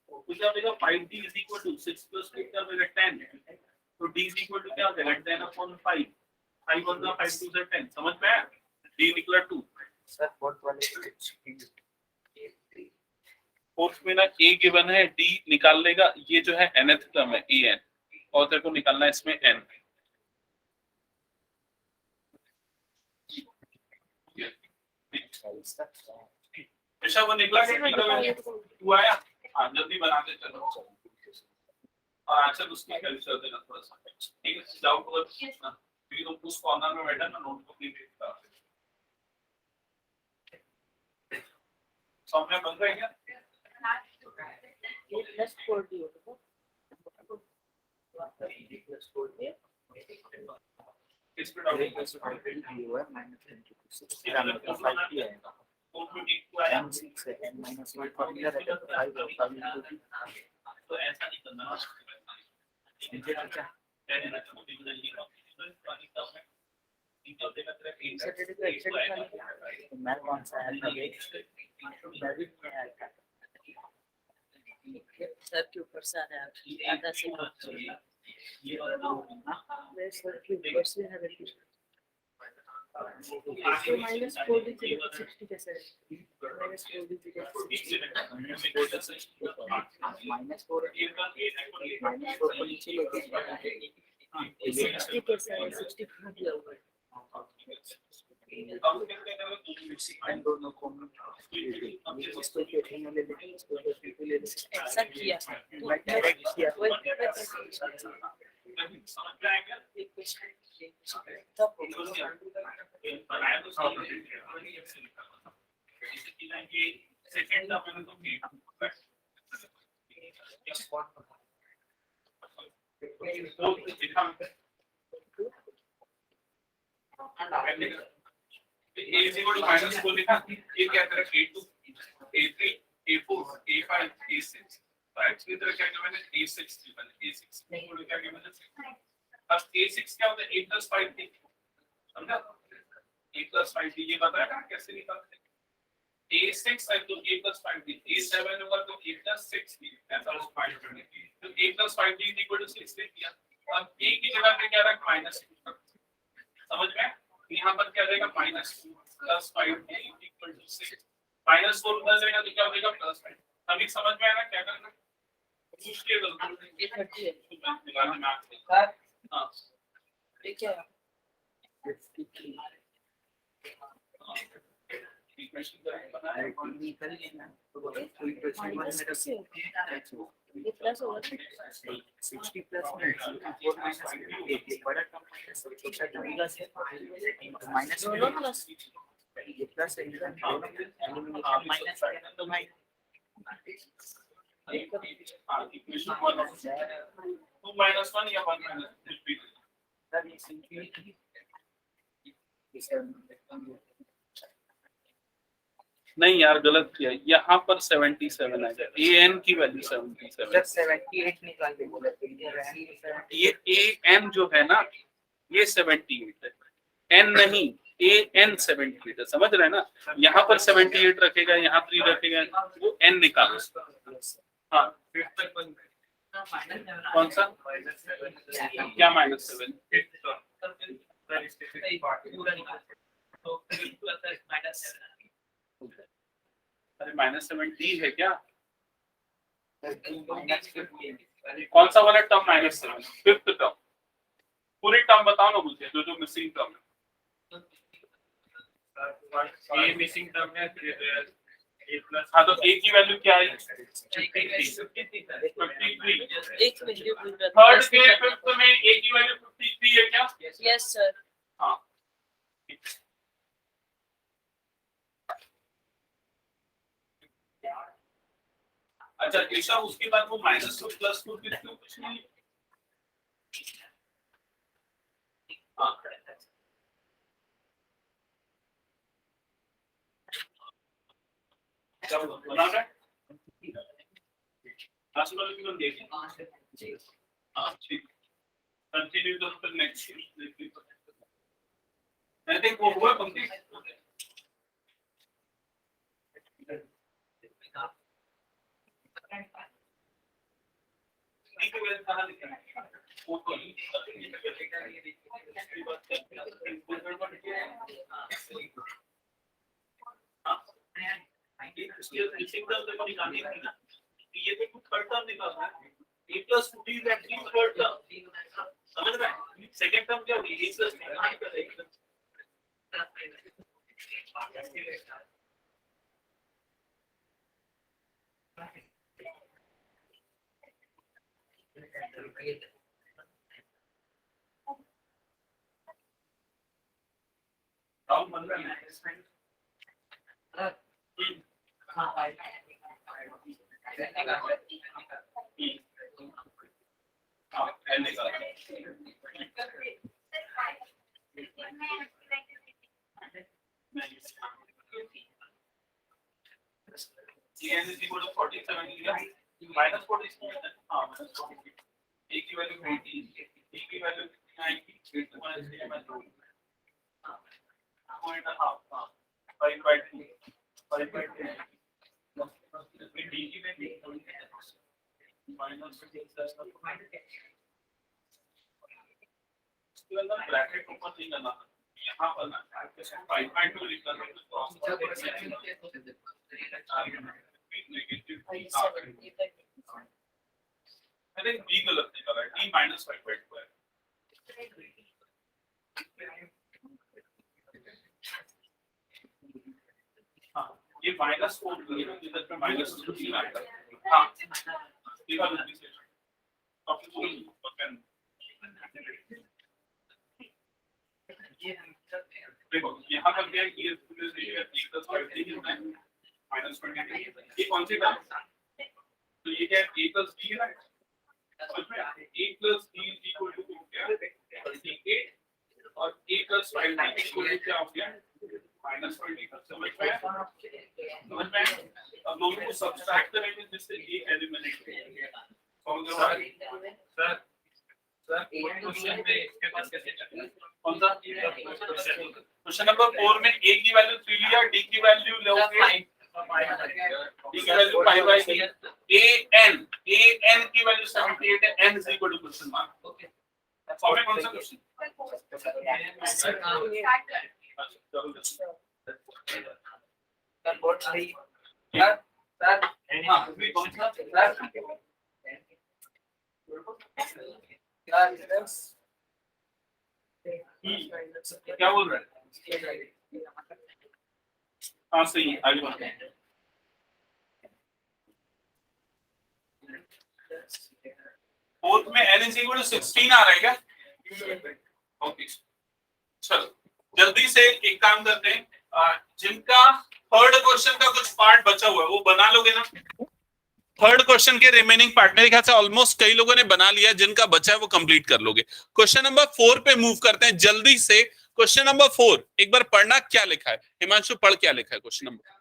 कुछ आप देखो 5d = 6 + 2 क्या होगा 10 तो d = क्या हो जाएगा 10/5 5 1 5 2 10 समझ में आया d निकला 2 सर फोर्थ वाले फोर्थ में ना a गिवन है d निकाल लेगा ये जो है nth टर्म है an और तेरे को निकालना है इसमें n ऐसा वो निकला कि तू आया हां जल्दी बना दे चलो और आंसर उसकी हेल्प कर देना थोड़ा सा ठीक है डाउट होगा तो पूछना क्योंकि तुम उस कॉर्नर में बैठा ना नोटबुक नहीं देखता सामने बन रहा है क्या ये प्लस 4d होगा प्लस 4d इस पे डाउट प्लस 4d हुआ -5d आएगा तो ठीक हुआ है n6 है n -1 फॉर्मूला रहता है 5 होगा तो ऐसा नहीं करना मुझे क्या मैं कौन सा है मैं सर के ऊपर से आ रहा है आधा से मेरे सर के ऊपर से है -4d = 60 कैसे है -4d = -4 को नीचे लेके 60 कैसे है 60 कहाँ दिया हुआ है दोनों को इसको देखने ले लेते इसको ले लेते ऐसा किया मैं डायरेक्ट किया तब A is equal to -4 लिखा ये क्या तरह A2 A3 A4 A5 A6 right इस तरह क्या क्या मैंने A6 मैंने A6 को क्या क्या मैंने अब A6 क्या होता है A + 5D समझा A + 5D ये बताया ना कैसे निकालते हैं A6 है तो A + 5D A7 होगा तो A + 6D ऐसा उस फाइंड करने के लिए तो A + 5D = 6 ले दिया अब A की जगह पे क्या रख -2 समझ में यहाँ पर क्या रहेगा -2 + 5d = 6 -4 उधर जाएगा तो क्या हो जाएगा +5 अभी समझ में आया ना क्या करना उसके बदले ये 30 है हां ये क्या है 53 इक्वेशन बनाया निकल लेना तो कोई क्वेश्चन में मेरा ये प्लस होगा 60 प्लस 4 ये बड़ा टर्म छोटा टर्म से माइनस दोनों प्लस ये प्लस है एलिमिनेशन माइनस तो इक्वेशन 1 2 -1 या 1 नहीं यार गलत किया यहाँ पर 77 आएगा an की वैल्यू 77 सर 78 निकाल के बोला ये an जो है ना ये 78 है n नहीं an 78 है समझ रहे हैं ना यहाँ पर 78 रखेगा यहाँ 3 रखेगा वो n निकालो हाँ कौन सा क्या -7 अरे -7d है क्या कौन सा वाला टर्म -7 फिफ्थ टर्म पूरी टर्म बताओ ना मुझे जो मिसिंग टर्म है ये मिसिंग टर्म है हाँ तो a की वैल्यू क्या है 53 थर्ड के फिफ्थ में a की वैल्यू 53 है क्या यस सर हाँ अच्छा कृष्णा उसके बाद वो -2 + 2 क्यों कुछ नहीं हाँ जब बना रहा है आसमान की देखिए हाँ ठीक कंटिन्यू तो फिर नेक्स्ट आई थिंक वो हुआ कंप्लीट। ये तो कुछ थर्ड टर्म निकालना है। a plus 2d is actually third term, समझ रहे हैं? सेकंड टर्म क्या होगी? a plus 9 करेगा। टर्म बन रहा है। n is equal to 47 minus 47 minus 40 a की वैल्यू 80 a की value 90 minus 3 minus 2 5 by 2 5 by 2 d की वैल्यू minus 6 ब्रैकेट ऊपर नहीं करना यहाँ पर ना 5.2 लिखना I think B गलत निकाला है, D minus 5.2 है। हाँ, ये minus 4 इधर पे minus 2 आएगा। हाँ, ये वाला डिफरेंस। अब देखो यहाँ पर क्या है कि माइनस 20 ये कौन सी टर्म? तो ये क्या है? a plus b है ना? a plus b is equal to क्या? 38 और a plus 5 is equal to क्या हो गया? minus 20 समझ में आया? समझ में आया? अब दोनों को सब्ट्रैक्ट करेंगे जिससे ये एलिमिनेट हो जाएगा। सर क्वेश्चन में इसके पास कैसे चलेगा? कौन सा क्वेश्चन नंबर 4 में a की वैल्यू 3 लिया, d की वैल्यू लोगे d की वैल्यू 5 by 3 an की वैल्यू 78 है, n is equal to question mark. Okay solve कौन सा क्वेश्चन? सर बोर्ड सही सर हां कौन सा सर क्या बोल रहा है? हाँ सही है, आगे बढ़ते हैं। फोर्थ में n is equal to 16 आ रहा है क्या? ओके चलो जल्दी से एक काम करते हैं, जिनका थर्ड क्वेश्चन का कुछ पार्ट बचा हुआ है वो बना लोगे ना? थर्ड क्वेश्चन के रिमेनिंग पार्ट मेरे ख्याल से ऑलमोस्ट कई लोगों ने बना लिया, जिनका बचा है वो कंप्लीट कर लोगे। क्वेश्चन नंबर 4 पे मूव करते हैं जल्दी से। क्वेश्चन नंबर 4 एक बार पढ़ना क्या लिखा है। हिमांशु पढ़ क्या लिखा है question number.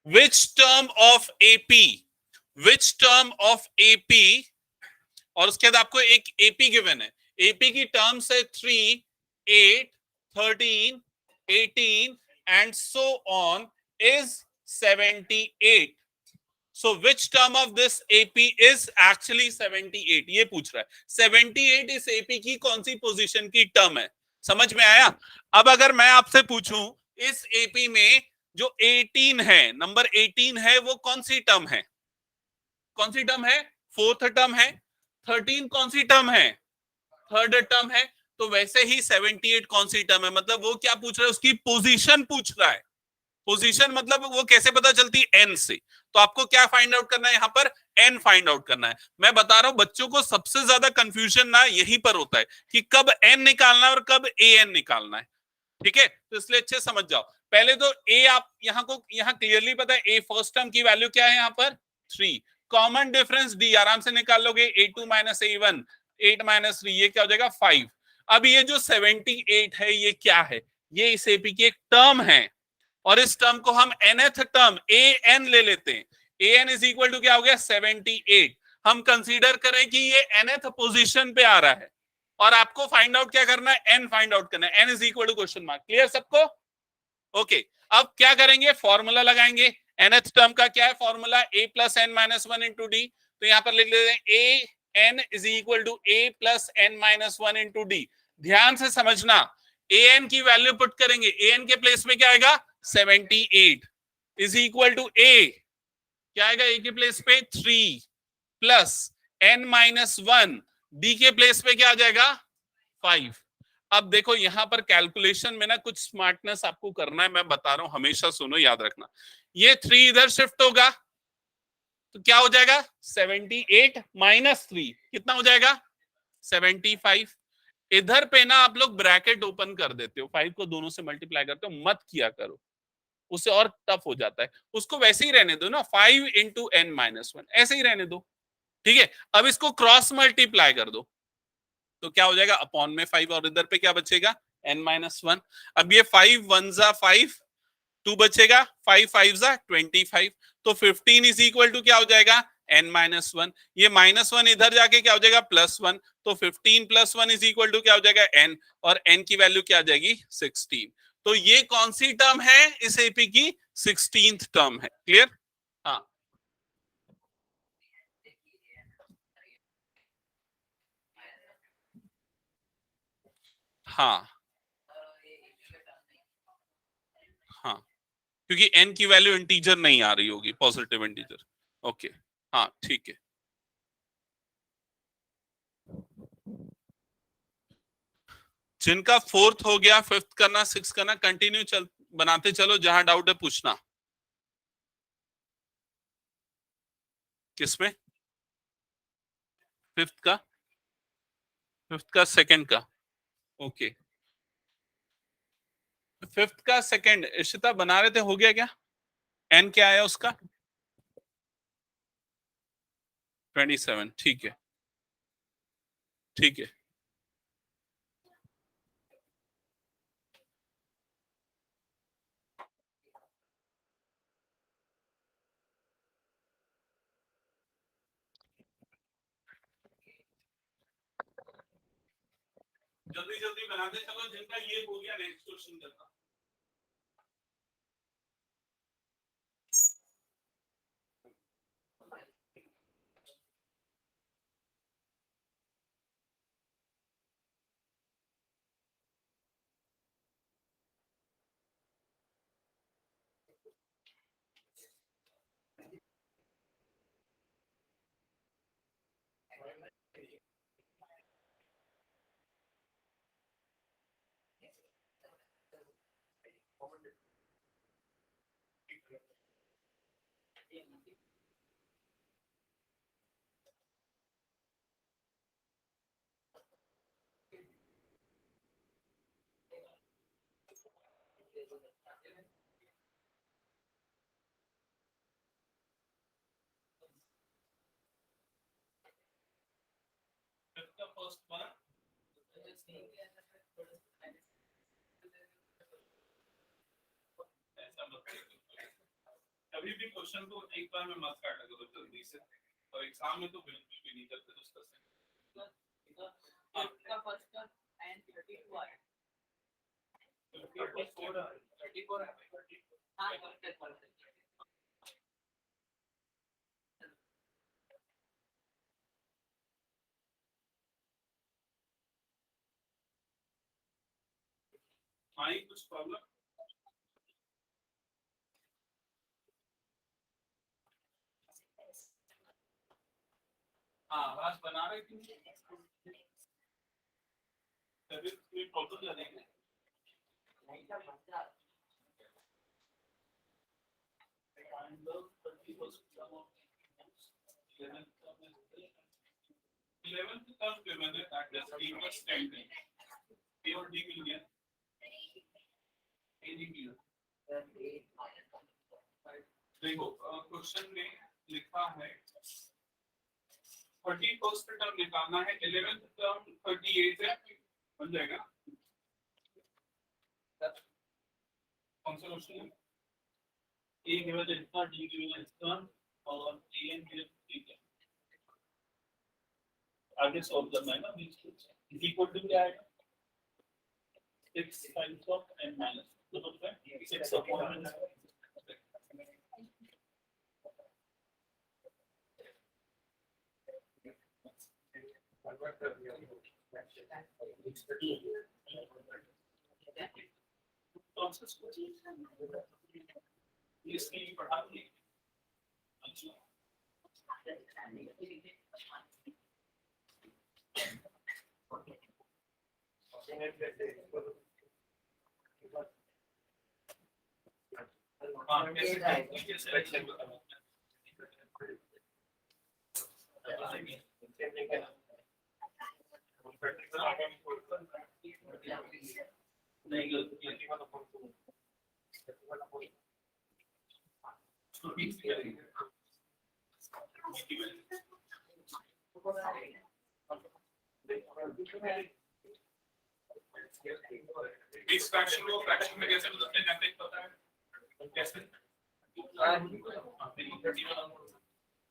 Which term of AP, which term of AP, और उसके बाद आपको एक एपी गिवन है। एपी की टर्म्स है 3, 8, 13, 18 and so on is 78. So which term of this AP is actually 78? ये पूछ रहा है 78 इस AP की कौन सी पोजीशन की टर्म है। समझ में आया? अब अगर मैं आपसे पूछूं इस AP में जो 18 है, नंबर 18 है, वो कौन सी टर्म है? कौन सी टर्म है? फोर्थ टर्म है। 13 कौन सी टर्म है? थर्ड टर्म है। तो वैसे ही 78 कौन सी टर्म है? मतलब वो क्या पूछ रहा है? उसकी पोजीशन पूछ रहा है। पोजीशन मतलब वो कैसे पता चलती है? n से। तो आपको क्या फाइंड आउट करना है यहाँ पर? n फाइंड आउट करना है। मैं बता रहा हूं बच्चों को सबसे ज्यादा कंफ्यूजन ना यहीं पर होता है कि कब n निकालना है और कब an निकालना है। ठीक है, तो इसलिए अच्छे समझ जाओ। पहले तो a आप यहाँ को यहाँ क्लियरली पता है a फर्स्ट टर्म की वैल्यू क्या है यहाँ पर? 3। कॉमन डिफरेंस d आराम से निकाल लोगे। a2 माइनस a1, 8 माइनस 3, ये क्या हो जाएगा? 5। अब ये जो 78 है ये क्या है? ये इस एपी की एक टर्म है और इस टर्म को हम nth टर्म an ले लेते हैं। an इज इक्वल टू क्या हो गया? 78। हम कंसीडर करें कि ये nth पोजीशन पे आ रहा है। और आपको फाइंड आउट क्या करना है, एन फाइंड आउट करना है, N is equal to question mark. Clear सबको? ओके, अब क्या करेंगे, फॉर्मूला लगाएंगे। nth टर्म का क्या है formula, a plus N minus one into D. तो यहां पर लिख लेते हैं a n is equal to a plus N minus one into D. ध्यान से समझना, a n की वैल्यू पुट करेंगे, a n के प्लेस में क्या आएगा 78 इज इक्वल टू a, क्या आएगा a के प्लेस पे 3 plus n minus one, D के प्लेस पे क्या आ जाएगा 5। अब देखो यहां पर कैलकुलेशन में ना कुछ स्मार्टनेस आपको करना है, मैं बता रहा हूं, हमेशा सुनो, याद रखना। ये 3 इधर शिफ्ट होगा तो क्या हो जाएगा 78 माइनस 3 कितना हो जाएगा 75। इधर पे ना आप लोग ब्रैकेट ओपन कर देते हो, 5 को दोनों से मल्टीप्लाई करते हो, मत किया करो, उससे और टफ हो जाता है। उसको वैसे ही रहने दो ना, 5 इंटू एन माइनस वन, ऐसे ही रहने दो, ठीक है। अब इसको क्रॉस मल्टीप्लाई कर दो तो क्या हो जाएगा अपॉन में 5, और इधर पे क्या बचेगा n माइनस वन। अब ये 5 1 जा 5, 2 बचेगा, 5 5 जा 25, तो 15 इज इक्वल टू क्या हो जाएगा n माइनस वन। ये माइनस वन इधर जाके क्या हो जाएगा प्लस वन, तो 15 plus one is equal to क्या हो जाएगा n, और n की वैल्यू क्या आ जाएगी 16। तो ये कौन सी टर्म है, इस एपी की 16th टर्म है। क्लियर? हाँ हाँ हाँ, क्योंकि n की वैल्यू इंटीजर नहीं आ रही होगी, पॉजिटिव इंटीजर। ओके, हाँ ठीक है। जिनका फोर्थ हो गया, फिफ्थ करना, सिक्स करना, कंटिन्यू चल बनाते चलो, जहां डाउट है पूछना। किसमें? फिफ्थ का, फिफ्थ का सेकंड का, ओके। फिफ्थ का सेकंड इशिता बना रहे थे, हो गया क्या? एन क्या आया उसका 27, ठीक है ठीक है। जल्दी जल्दी बनाते चलो, जिनका ये हो गया नेक्स्ट क्वेश्चन करना। फर्स्ट वन, ऐसा मत करो। कभी भी क्वेश्चन को एक बार में मत काटा करो जल्दी से, और एग्जाम में तो बिल्कुल भी नहीं करते उसका से। का फर्स्ट का एंड 32 आया 34 है। हां माई कुछ प्रॉब्लम? हाँ आवाज बना रही थी, तभी कोई प्रॉब्लम जा रही है। इलेवेंथ टर्म पे मैंने डी प्लस 10 ए और डी मिल गया, ए डी मिल गया। देखो क्वेश्चन में लिखा है 31st टर्म निकालना है, 11th टर्म 38 है, बन जाएगा। कौन सा क्वेश्चन है? ए की वजह इसका, डी की वजह इसका, और एन की वजह ठीक है। आगे सॉल्व करना है ना इक्वल टू क्या आएगा 6 टाइम्स ऑफ n माइनस तो होता है 6 अपॉन इसकी पढ़ा दी अच्छा इस फ्रैक्शन को फ्रैक्शन में कैसे बदलते हैं जानते पता है कैसे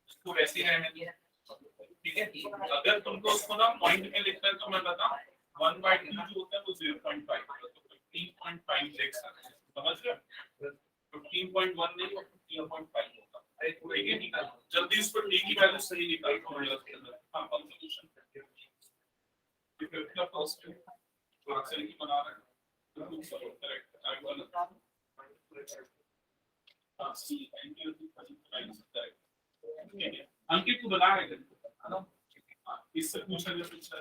इसको वैसे रहने दिया ठीक है अगर तुमको उसको ना पॉइंट में लिखना है तो मैं बताऊं 1/2 जो होता है वो 0.5 तो 15.5 लिख सकते हैं समझ रहे 15.1 नहीं 15.5 होगा ठीक है निकाल जल्दी इस पर डी की वैल्यू सही निकाल हां सॉल्यूशन फिर का फर्स्ट क्लास की बना रहे हैं करेक्ट आई वाला हां सी एंड यू करेक्ट अंकित को बना रहे है ना इससे पूछा जो पूछा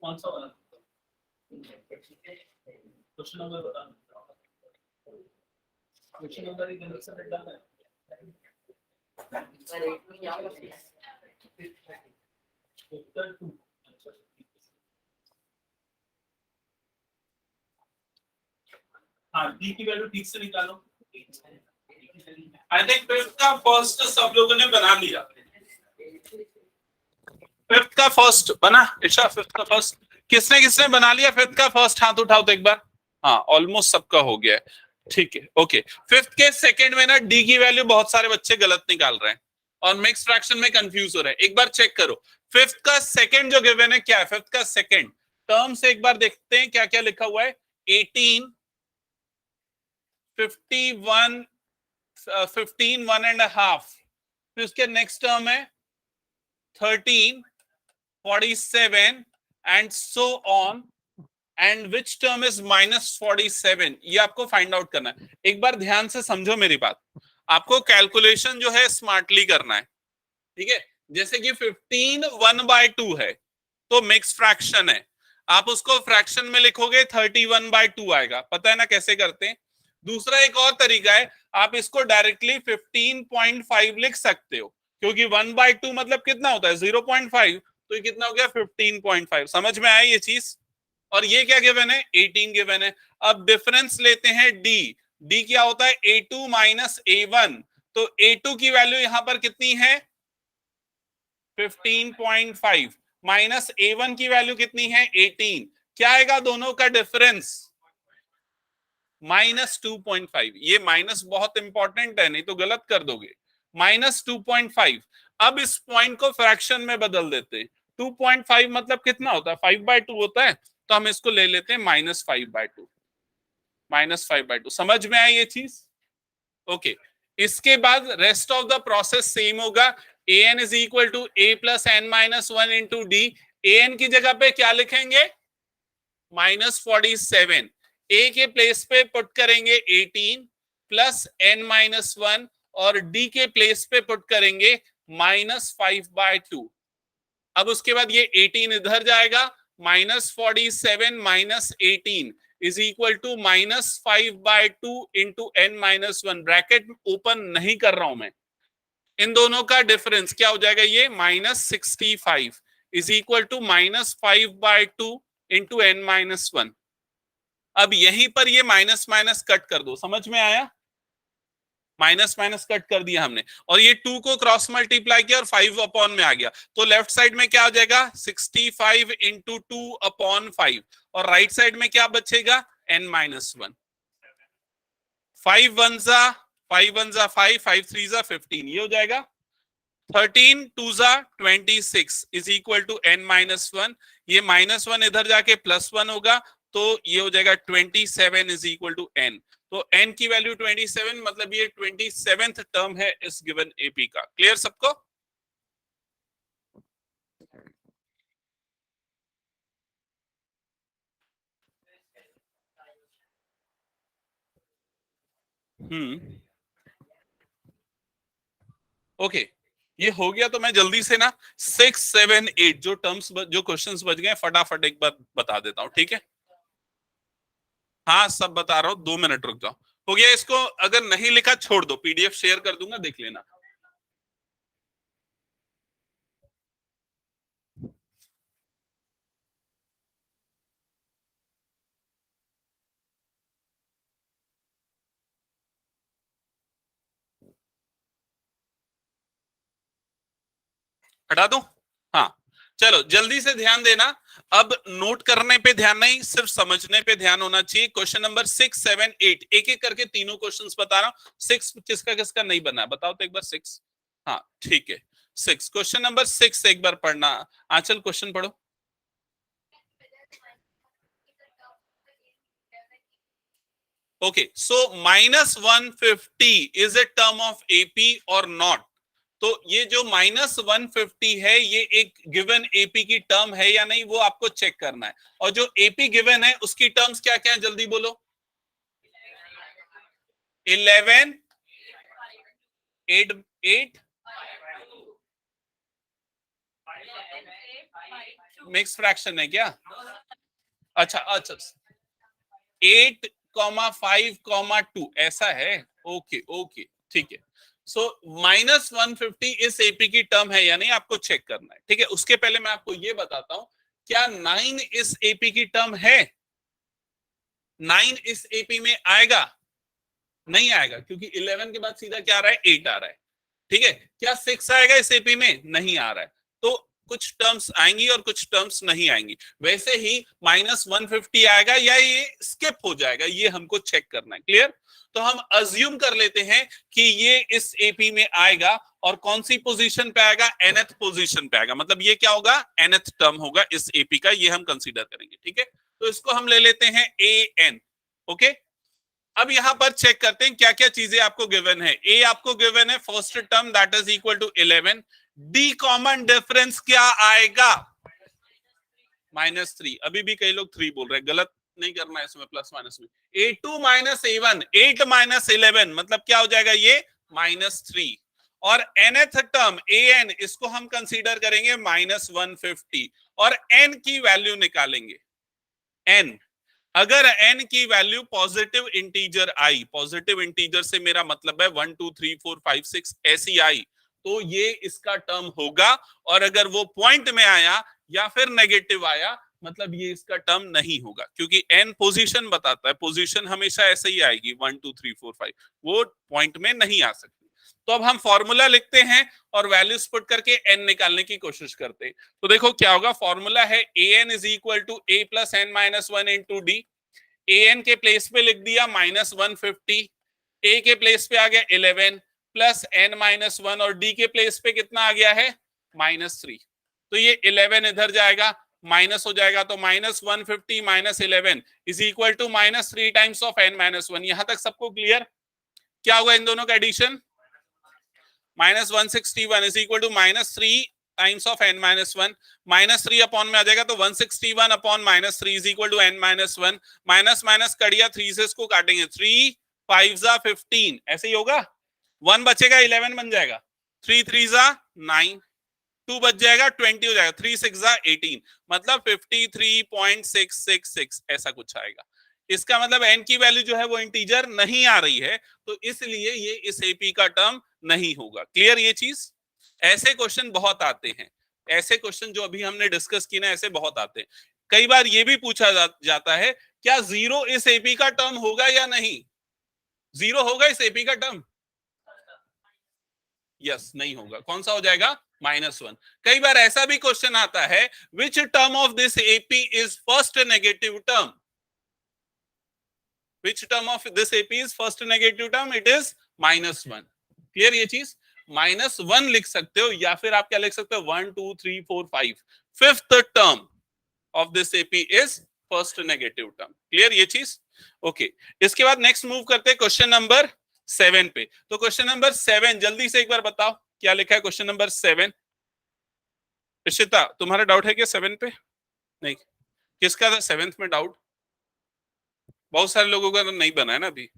कौन सा वाला क्वेश्चन नंबर बताना क्वेश्चन नंबर ही गलत से डालना है उत्तर 2 हाँ डी की वैल्यू ठीक से निकालो आई थिंक फिफ्थ का फर्स्ट सब लोगों ने बना लिया फिफ्थ का फर्स्ट बना इशा फिफ्थ का फर्स्ट किसने किसने बना लिया फिफ्थ का फर्स्ट हाथ उठाओ तो एक बार हाँ ऑलमोस्ट सबका हो गया है ठीक है ओके फिफ्थ के सेकंड में ना डी की वैल्यू बहुत सारे बच्चे गलत निकाल रहे हैं और मिक्स फ्रैक्शन में कंफ्यूज हो रहे हैं एक बार चेक करो फिफ्थ का सेकंड जो गिवन है क्या है फिफ्थ का सेकंड टर्म से एक बार देखते हैं क्या क्या लिखा हुआ है 18 51 15 1.5 फिर उसके नेक्स्ट टर्म है 13 47 and so on and which term is -47 ये आपको फाइंड आउट करना है एक बार ध्यान से समझो मेरी बात आपको कैलकुलेशन जो है स्मार्टली करना है ठीक है जैसे कि 15 1/2 है तो मिक्स फ्रैक्शन है आप उसको फ्रैक्शन में लिखोगे 31/2 आएगा पता है ना कैसे करते हैं दूसरा एक और तरीका है आप इसको डायरेक्टली 15.5 लिख सकते हो क्योंकि 1/2 मतलब कितना होता है 0.5 तो ये कितना हो गया 15.5 समझ में आया ये चीज और ये क्या गिवन है 18 गिवन है अब डिफरेंस लेते हैं डी क्या होता है a2 माइनस a1 तो a2 की वैल्यू यहां पर कितनी है 15.5 माइनस a1 की वैल्यू कितनी है 18 क्या आएगा दोनों का डिफरेंस -2.5 ये माइनस बहुत इंपॉर्टेंट है नहीं तो गलत कर दोगे -2.5 अब इस पॉइंट को फ्रैक्शन में बदल देते हैं 2.5 मतलब कितना होता है 5/2 होता है तो हम इसको ले लेते हैं -5/2 समझ में आई ये चीज ओके इसके बाद rest of the process same होगा an is equal to a plus n minus 1 into d an की जगह पे क्या लिखेंगे -47 a के प्लेस पे पुट करेंगे 18 प्लस n minus 1 और d के प्लेस पे पुट करेंगे -5/2 अब उसके बाद ये 18 इधर जाएगा -47 minus 18 is equal to -5/2 into n-1 bracket open नहीं कर रहा हूं मैं इन दोनों का डिफरेंस क्या हो जाएगा ये -65 is equal to -5/2 into n-1 अब यहीं पर ये माइनस माइनस कट कर दो समझ में आया माइनस माइनस कट कर दिया हमने और ये 2 को क्रॉस मल्टीप्लाई किया और 5 अपॉन में आ गया तो लेफ्ट साइड में क्या हो जाएगा 65 इंटू 2 अपॉन 5 और राइट साइड में क्या बचेगा n-1 5 1 जा 5 1 जा 5, 5 3 जा 15, ये हो जाएगा 13 2 जा 26 is equal to n minus 1, ये माइनस 1 इधर जाके प्लस 1 होगा, तो ये हो जाएगा 27 इज इक्वल टू n। तो n की वैल्यू 27, मतलब ये 27th टर्म है इस गिवन एपी का। क्लियर सबको? ओके ये हो गया। तो मैं जल्दी से ना 6 7 8 जो टर्म्स जो क्वेश्चंस बच गए फटाफट एक बार बता देता हूं, ठीक है? हाँ सब बता रहा हूँ, 2 मिनट रुक जाओ। हो गया इसको, अगर नहीं लिखा छोड़ दो, पीडीएफ शेयर कर दूंगा, देख लेना। हटा दूं? हाँ चलो जल्दी से ध्यान देना। अब नोट करने पे ध्यान नहीं, सिर्फ समझने पे ध्यान होना चाहिए। क्वेश्चन नंबर 6 7 8 एक एक करके तीनों क्वेश्चंस बता रहा हूं। 6 किसका किसका नहीं बना है बताओ तो एक बार 6। हाँ ठीक है 6, क्वेश्चन नंबर 6 एक बार पढ़ना। आंचल क्वेश्चन पढ़ो। Okay so -150 is a term of AP और नॉट? तो ये जो -150 है ये एक गिवन एपी की टर्म है या नहीं, वो आपको चेक करना है। और जो एपी गिवन है उसकी टर्म्स क्या क्या है, जल्दी बोलो। 11 8 8 मिक्स फ्रैक्शन है क्या? अच्छा अच्छा 8,5,2 ऐसा है। ओके ओके ठीक है। सो -150 इस एपी की टर्म है या नहीं आपको चेक करना है, ठीक है? उसके पहले मैं आपको ये बताता हूं, क्या 9 इस एपी की टर्म है? 9 इस एपी में आएगा? नहीं आएगा, क्योंकि 11 के बाद सीधा क्या आ रहा है, 8 आ रहा है, ठीक है? क्या 6 आएगा इस एपी में? नहीं आ रहा है। तो कुछ टर्म्स आएंगी और कुछ टर्म्स नहीं आएंगी। वैसे ही -150 आएगा या ये स्किप हो जाएगा, ये हमको चेक करना है। क्लियर? तो हम अज्यूम कर लेते हैं कि ये इस एपी में आएगा, और कौन सी पोजीशन पे आएगा? nth पोजीशन पे आएगा। मतलब ये क्या होगा? nth टर्म होगा इस एपी का, ये हम कंसीडर करेंगे, ठीक है? तो इसको हम ले लेते हैं an। ओके अब यहां पर चेक करते हैं क्या क्या चीजें आपको गिवन है। ए आपको गिवन है first term that is equal to 11। D common difference क्या आएगा? -3। अभी भी कई लोग 3 बोल रहे हैं, गलत नहीं करना है इसमें, प्लस माइनस में। A2 माइनस A1, 8 माइनस 11 मतलब क्या हो जाएगा ये? -3। और nth टर्म an इसको हम कंसीडर करेंगे -150 और n की वैल्यू निकालेंगे। n अगर n की वैल्यू पॉजिटिव इंटीजर आई, पॉजिटिव इंटीजर से मेरा मतलब है 1 2 3 4 5 6 ऐसी आई, तो ये इसका टर्म होगा। और अगर वो पॉइंट में आया या फिर नेगेटिव आया, मतलब ये इसका टर्म नहीं होगा, क्योंकि n पोजीशन बताता है, पोजीशन हमेशा ऐसे ही आएगी 1 2 3 4 5, वो पॉइंट में नहीं आ सकती। तो अब हम फॉर्मूला लिखते हैं और वैल्यूज पुट करके n निकालने की कोशिश करते हैं। तो देखो क्या होगा, फॉर्मूला है an is equal to a plus n minus 1 into D. an के प्लेस पे लिख दिया -150, a के प्लेस पे आ गया 11 प्लस n माइनस 1, और d के प्लेस पे कितना आ गया है? -3। तो ये 11 इधर जाएगा, माइनस हो जाएगा, तो -150 minus 11 is equal to -3 times of n minus 1। यहां तक सबको क्लियर? क्या होगा इन दोनों का addition? -161 is equal to -3 times of n minus 1। -3 upon में आ जाएगा, तो 161 upon -3 is equal to n minus 1। Minus minus कड़िया 3 से इसको काटेंगे, 3 5 जा 15 ऐसे ही होगा। 1 बचेगा 11 बन जाएगा, 3 3 जा 9, 2 बच जाएगा 20 हो जाएगा, 3 6 जा 18, मतलब 53.666 ऐसा कुछ आएगा। इसका मतलब n की वैल्यू जो है वो इंटीजर नहीं आ रही है, तो इसलिए ये इस एपी का टर्म नहीं होगा। क्लियर ये चीज? ऐसे क्वेश्चन बहुत आते हैं, ऐसे क्वेश्चन जो अभी हमने डिस्कस किए ना, ऐसे बहुत आते हैं। कई बार ये भी पूछा जाता है क्या 0 इस एपी का टर्म होगा या नहीं? 0 होगा इस एपी का टर्म? यस नहीं होगा। कौन सा हो जाएगा? -1। कई बार ऐसा भी क्वेश्चन आता है, which term of this AP is first negative term? Which term of this AP is first negative term? It is -1. Clear ये चीज? -1 लिख सकते हो या फिर आप क्या लिख सकते हो 1 2 3 4 5 fifth term of this AP is first negative term. Clear ये चीज? ओके इसके बाद नेक्स्ट मूव करते हैं क्वेश्चन नंबर 7 पे। तो क्वेश्चन नंबर 7 जल्दी से एक बार बताओ क्या लिखा है क्वेश्चन नंबर 7। इशिता तुम्हारा डाउट है क्या 7 पे? नहीं, किसका था 7th में डाउट? बहुत सारे लोगों का तो नहीं बना है ना अभी।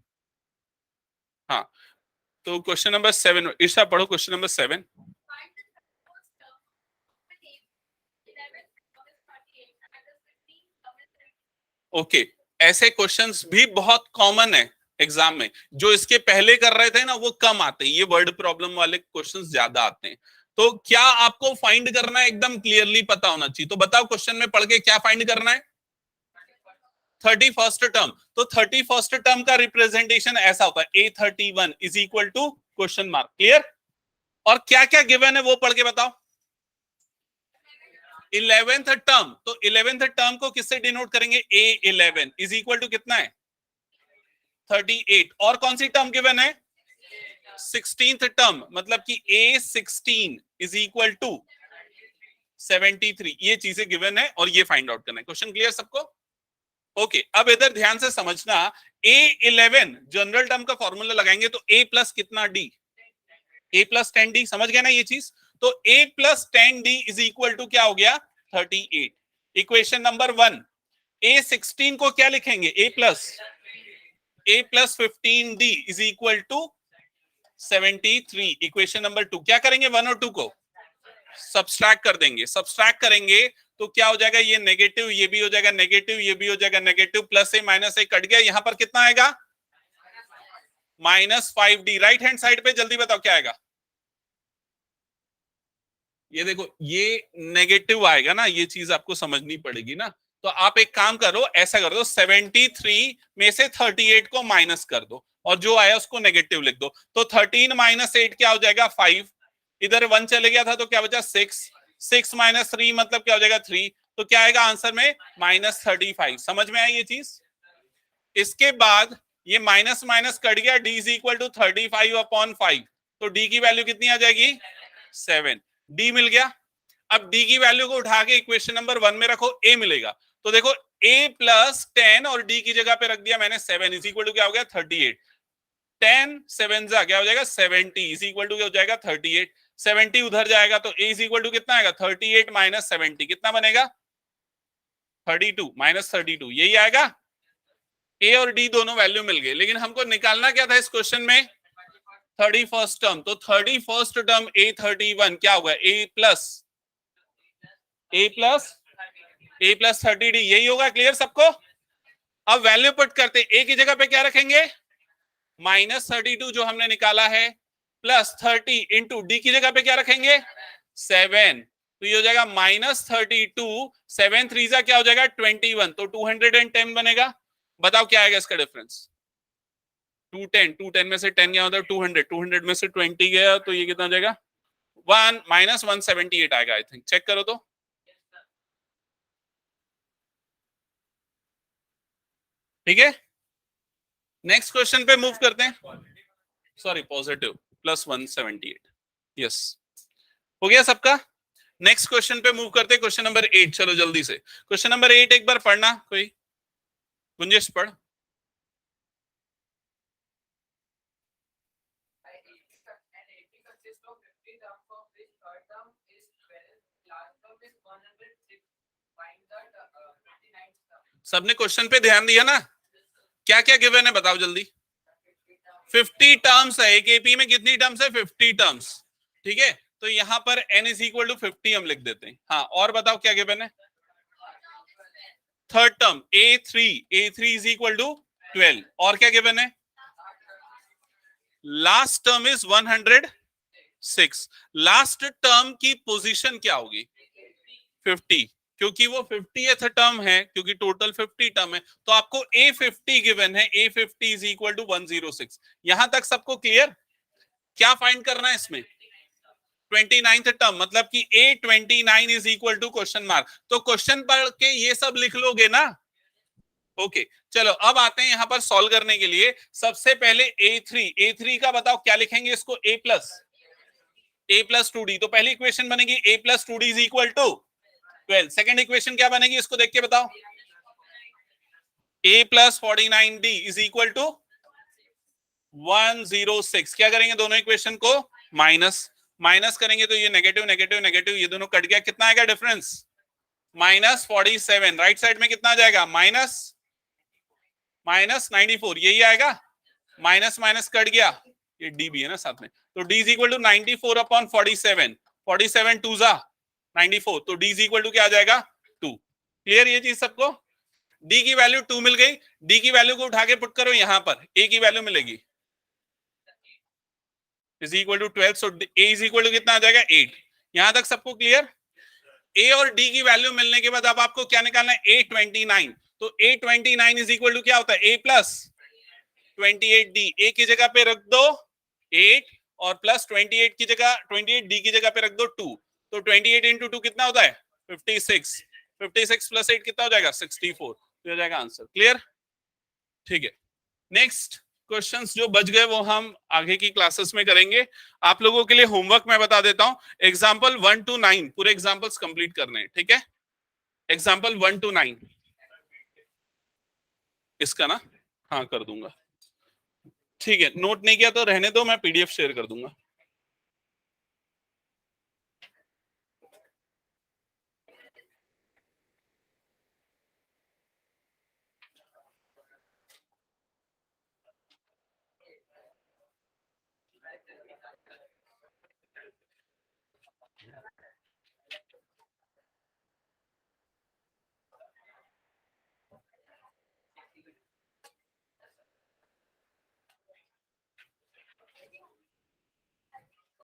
हाँ तो क्वेश्चन नंबर 7 ईशा पढ़ो क्वेश्चन नंबर 7। ओके ऐसे क्वेश्चंस भी बहुत कॉमन है एग्जाम में, जो इसके पहले कर रहे थे ना वो कम आते हैं, ये वर्ड प्रॉब्लम वाले क्वेश्चंस ज्यादा आते हैं। तो क्या आपको फाइंड करना है एकदम क्लियरली पता होना चाहिए। तो बताओ क्वेश्चन में पढ़ के क्या फाइंड करना है? 31st term. तो 31st टर्म का रिप्रेजेंटेशन ऐसा होता है A31 is equal to question mark. Clear? और क्या क्या गिवन है वो पढ़ के बताओ। 11th टर्म, तो 11th टर्म को किससे डिनोट करेंगे? A11 इज इक्वल टू कितना है? 38। और कौन सी टर्म गिवन है? 16th टर्म, मतलब कि A16 इज इक्वल टू 73। ये चीजें गिवन है और ये फाइंड आउट करना है। क्वेश्चन क्लियर सबको? ओके अब इधर ध्यान से समझना, A11 जनरल टर्म का फॉर्मूला लगाएंगे तो A प्लस कितना D? A plus 10D। समझ गए ना ये चीज? तो A plus 10D is equal to क्या हो गया? 38। Equation number 1। A16 को क्या लिखेंगे? A plus 15D is equal to 73। Equation number 2 क्या करेंगे? 1 और 2 को सब्सट्रैक्ट कर देंगे। सब्सट्रैक्ट करेंगे तो क्या हो जाएगा? ये नेगेटिव, ये भी हो जाएगा नेगेटिव, ये भी हो जाएगा नेगेटिव, प्लस से माइनस से कट गया, यहां पर कितना आएगा? -5D। राइट हैंड साइड पे जल्दी बताओ क्या आएगा? ये देखो ये नेगेटिव आएगा ना, ये चीज आपको समझनी पड़ेगी ना। तो आप एक काम करो, ऐसा कर दो 73 में से 38 को माइनस कर दो और जो आया उसको नेगेटिव लिख दो। तो 13 माइनस 8 क्या हो जाएगा? 5। इधर 1 चले गया था तो क्या बचा? 6। 6 माइनस 3 मतलब क्या हो जाएगा? 3। तो क्या आएगा आंसर में? -35। समझ में आई ये चीज? इसके बाद ये माइनस माइनस कट गया, D इज इक्वल टू 35/5। तो D की वैल्यू कितनी आ जाएगी? 7। D मिल गया। अब D की वैल्यू को उठा के इक्वेशन नंबर 1 में रखो, A मिलेगा। तो देखो A प्लस 10 और D की जगह पे रख दिया मैंने 7 इज इक्वल टू क्या हो गया? 38। 10 7 जा क्या हो जाएगा? 70 इज इक्वल टू क्या हो जाएगा? 38। 70 उधर जाएगा तो A इज इक्वल टू कितना आएगा? 38 माइनस 70 कितना बनेगा? 32 माइनस 32 यही आएगा। A और D दोनों वैल्यू मिल गए, लेकिन हमको निकालना क्या था इस क्वेश्चन में? 31st term. तो 31st टर्म A31 क्या होगा? A प्लस 30D यही होगा। क्लियर सबको? अब वैल्यू पुट करते, A की जगह पे क्या रखेंगे? -32 जो हमने निकाला है प्लस 30 इंटू D की जगह पे क्या रखेंगे? 7। तो ये हो जाएगा -32 7 3 क्या हो जाएगा? 21। तो 210 बनेगा। बताओ क्या आएगा इसका डिफरेंस? 210 में से 10 क्या होता है? 200 में से 20 गया तो ये कितना जाएगा? 178 आएगा आई थिंक। चेक करो तो। ठीक है नेक्स्ट क्वेश्चन पे मूव करते हैं। Sorry positive +178। यस हो गया सबका। नेक्स्ट क्वेश्चन पे मूव करते हैं, क्वेश्चन नंबर 8। चलो जल्दी से क्वेश्चन नंबर 8 एक बार पढ़ना कोई। गुंजेश पढ़। सबने क्वेश्चन पे ध्यान दिया ना? क्या क्या गिवन है बताओ जल्दी। 50 टर्म्स है। एक एपी में कितनी टर्म्स है? 50 टर्म्स। ठीक है तो यहां पर n इज इक्वल टू 50 हम लिख देते हैं। हाँ और बताओ क्या गिवन है? Third term A3 is equal to 12। और क्या गिवन है? Last term is 106। Last term की पोजीशन क्या होगी? 50, क्योंकि वो 50th टर्म है, क्योंकि टोटल 50 टर्म है। तो आपको A50 गिवन है। A50 is equal to 106। यहां तक सबको क्लियर? क्या फाइंड करना है इसमें? 29th टर्म, मतलब कि A29 is equal to question mark. तो क्वेश्चन पढ़ के ये सब लिख लोगे ना? ओके चलो अब आते हैं यहां पर सॉल्व करने के लिए। सबसे पहले A3 का बताओ क्या लिखेंगे इसको, a प्लस 2d। तो पहली इक्वेशन बनेगी a plus 2d is equal to 12। Second equation क्या बनेगी इसको देख के बताओ, a plus 49d is equal to 106। क्या करेंगे दोनों इक्वेशन को माइनस करेंगे तो ये नेगेटिव नेगेटिव नेगेटिव, ये दोनों कट गया, कितना आएगा डिफरेंस -47। राइट साइड में कितना आ जाएगा माइनस 94, यही आएगा, माइनस माइनस कट गया, ये डी भी है ना साथ में, तो d is equal to 94 upon 47, 47 2 जा 94, तो d इज इक्वल टू क्या आ जाएगा 2। क्लियर ये चीज सबको, d की वैल्यू 2 मिल गई, d की वैल्यू को उठा के पुट करो यहां पर, a की वैल्यू मिलेगी is equal to 12, so a is equal to कितना आ जाएगा 8। यहां तक सबको क्लियर। a और d की वैल्यू मिलने के बाद अब आपको क्या निकालना है, a29। तो a29 इज इक्वल टू क्या होता है, a प्लस 28d। a की जगह पे रख दो 8 और प्लस 28 की जगह 28d की जगह पे रख दो 2, तो 28 इंटू 2 कितना होता है 56, 56 प्लस 8 कितना हो जाएगा 64, तो हो जाएगा आंसर। क्लियर, ठीक है। नेक्स्ट क्वेश्चंस जो बच गए वो हम आगे की क्लासेस में करेंगे। आप लोगों के लिए होमवर्क मैं बता देता हूं, एग्जाम्पल 1 to 9 पूरे एग्जाम्पल्स कंप्लीट करने हैं, ठीक है। एग्जाम्पल 1 to 9 इसका ना, हाँ कर दूंगा, ठीक है। नोट नहीं किया तो रहने दो, मैं पीडीएफ शेयर कर दूंगा।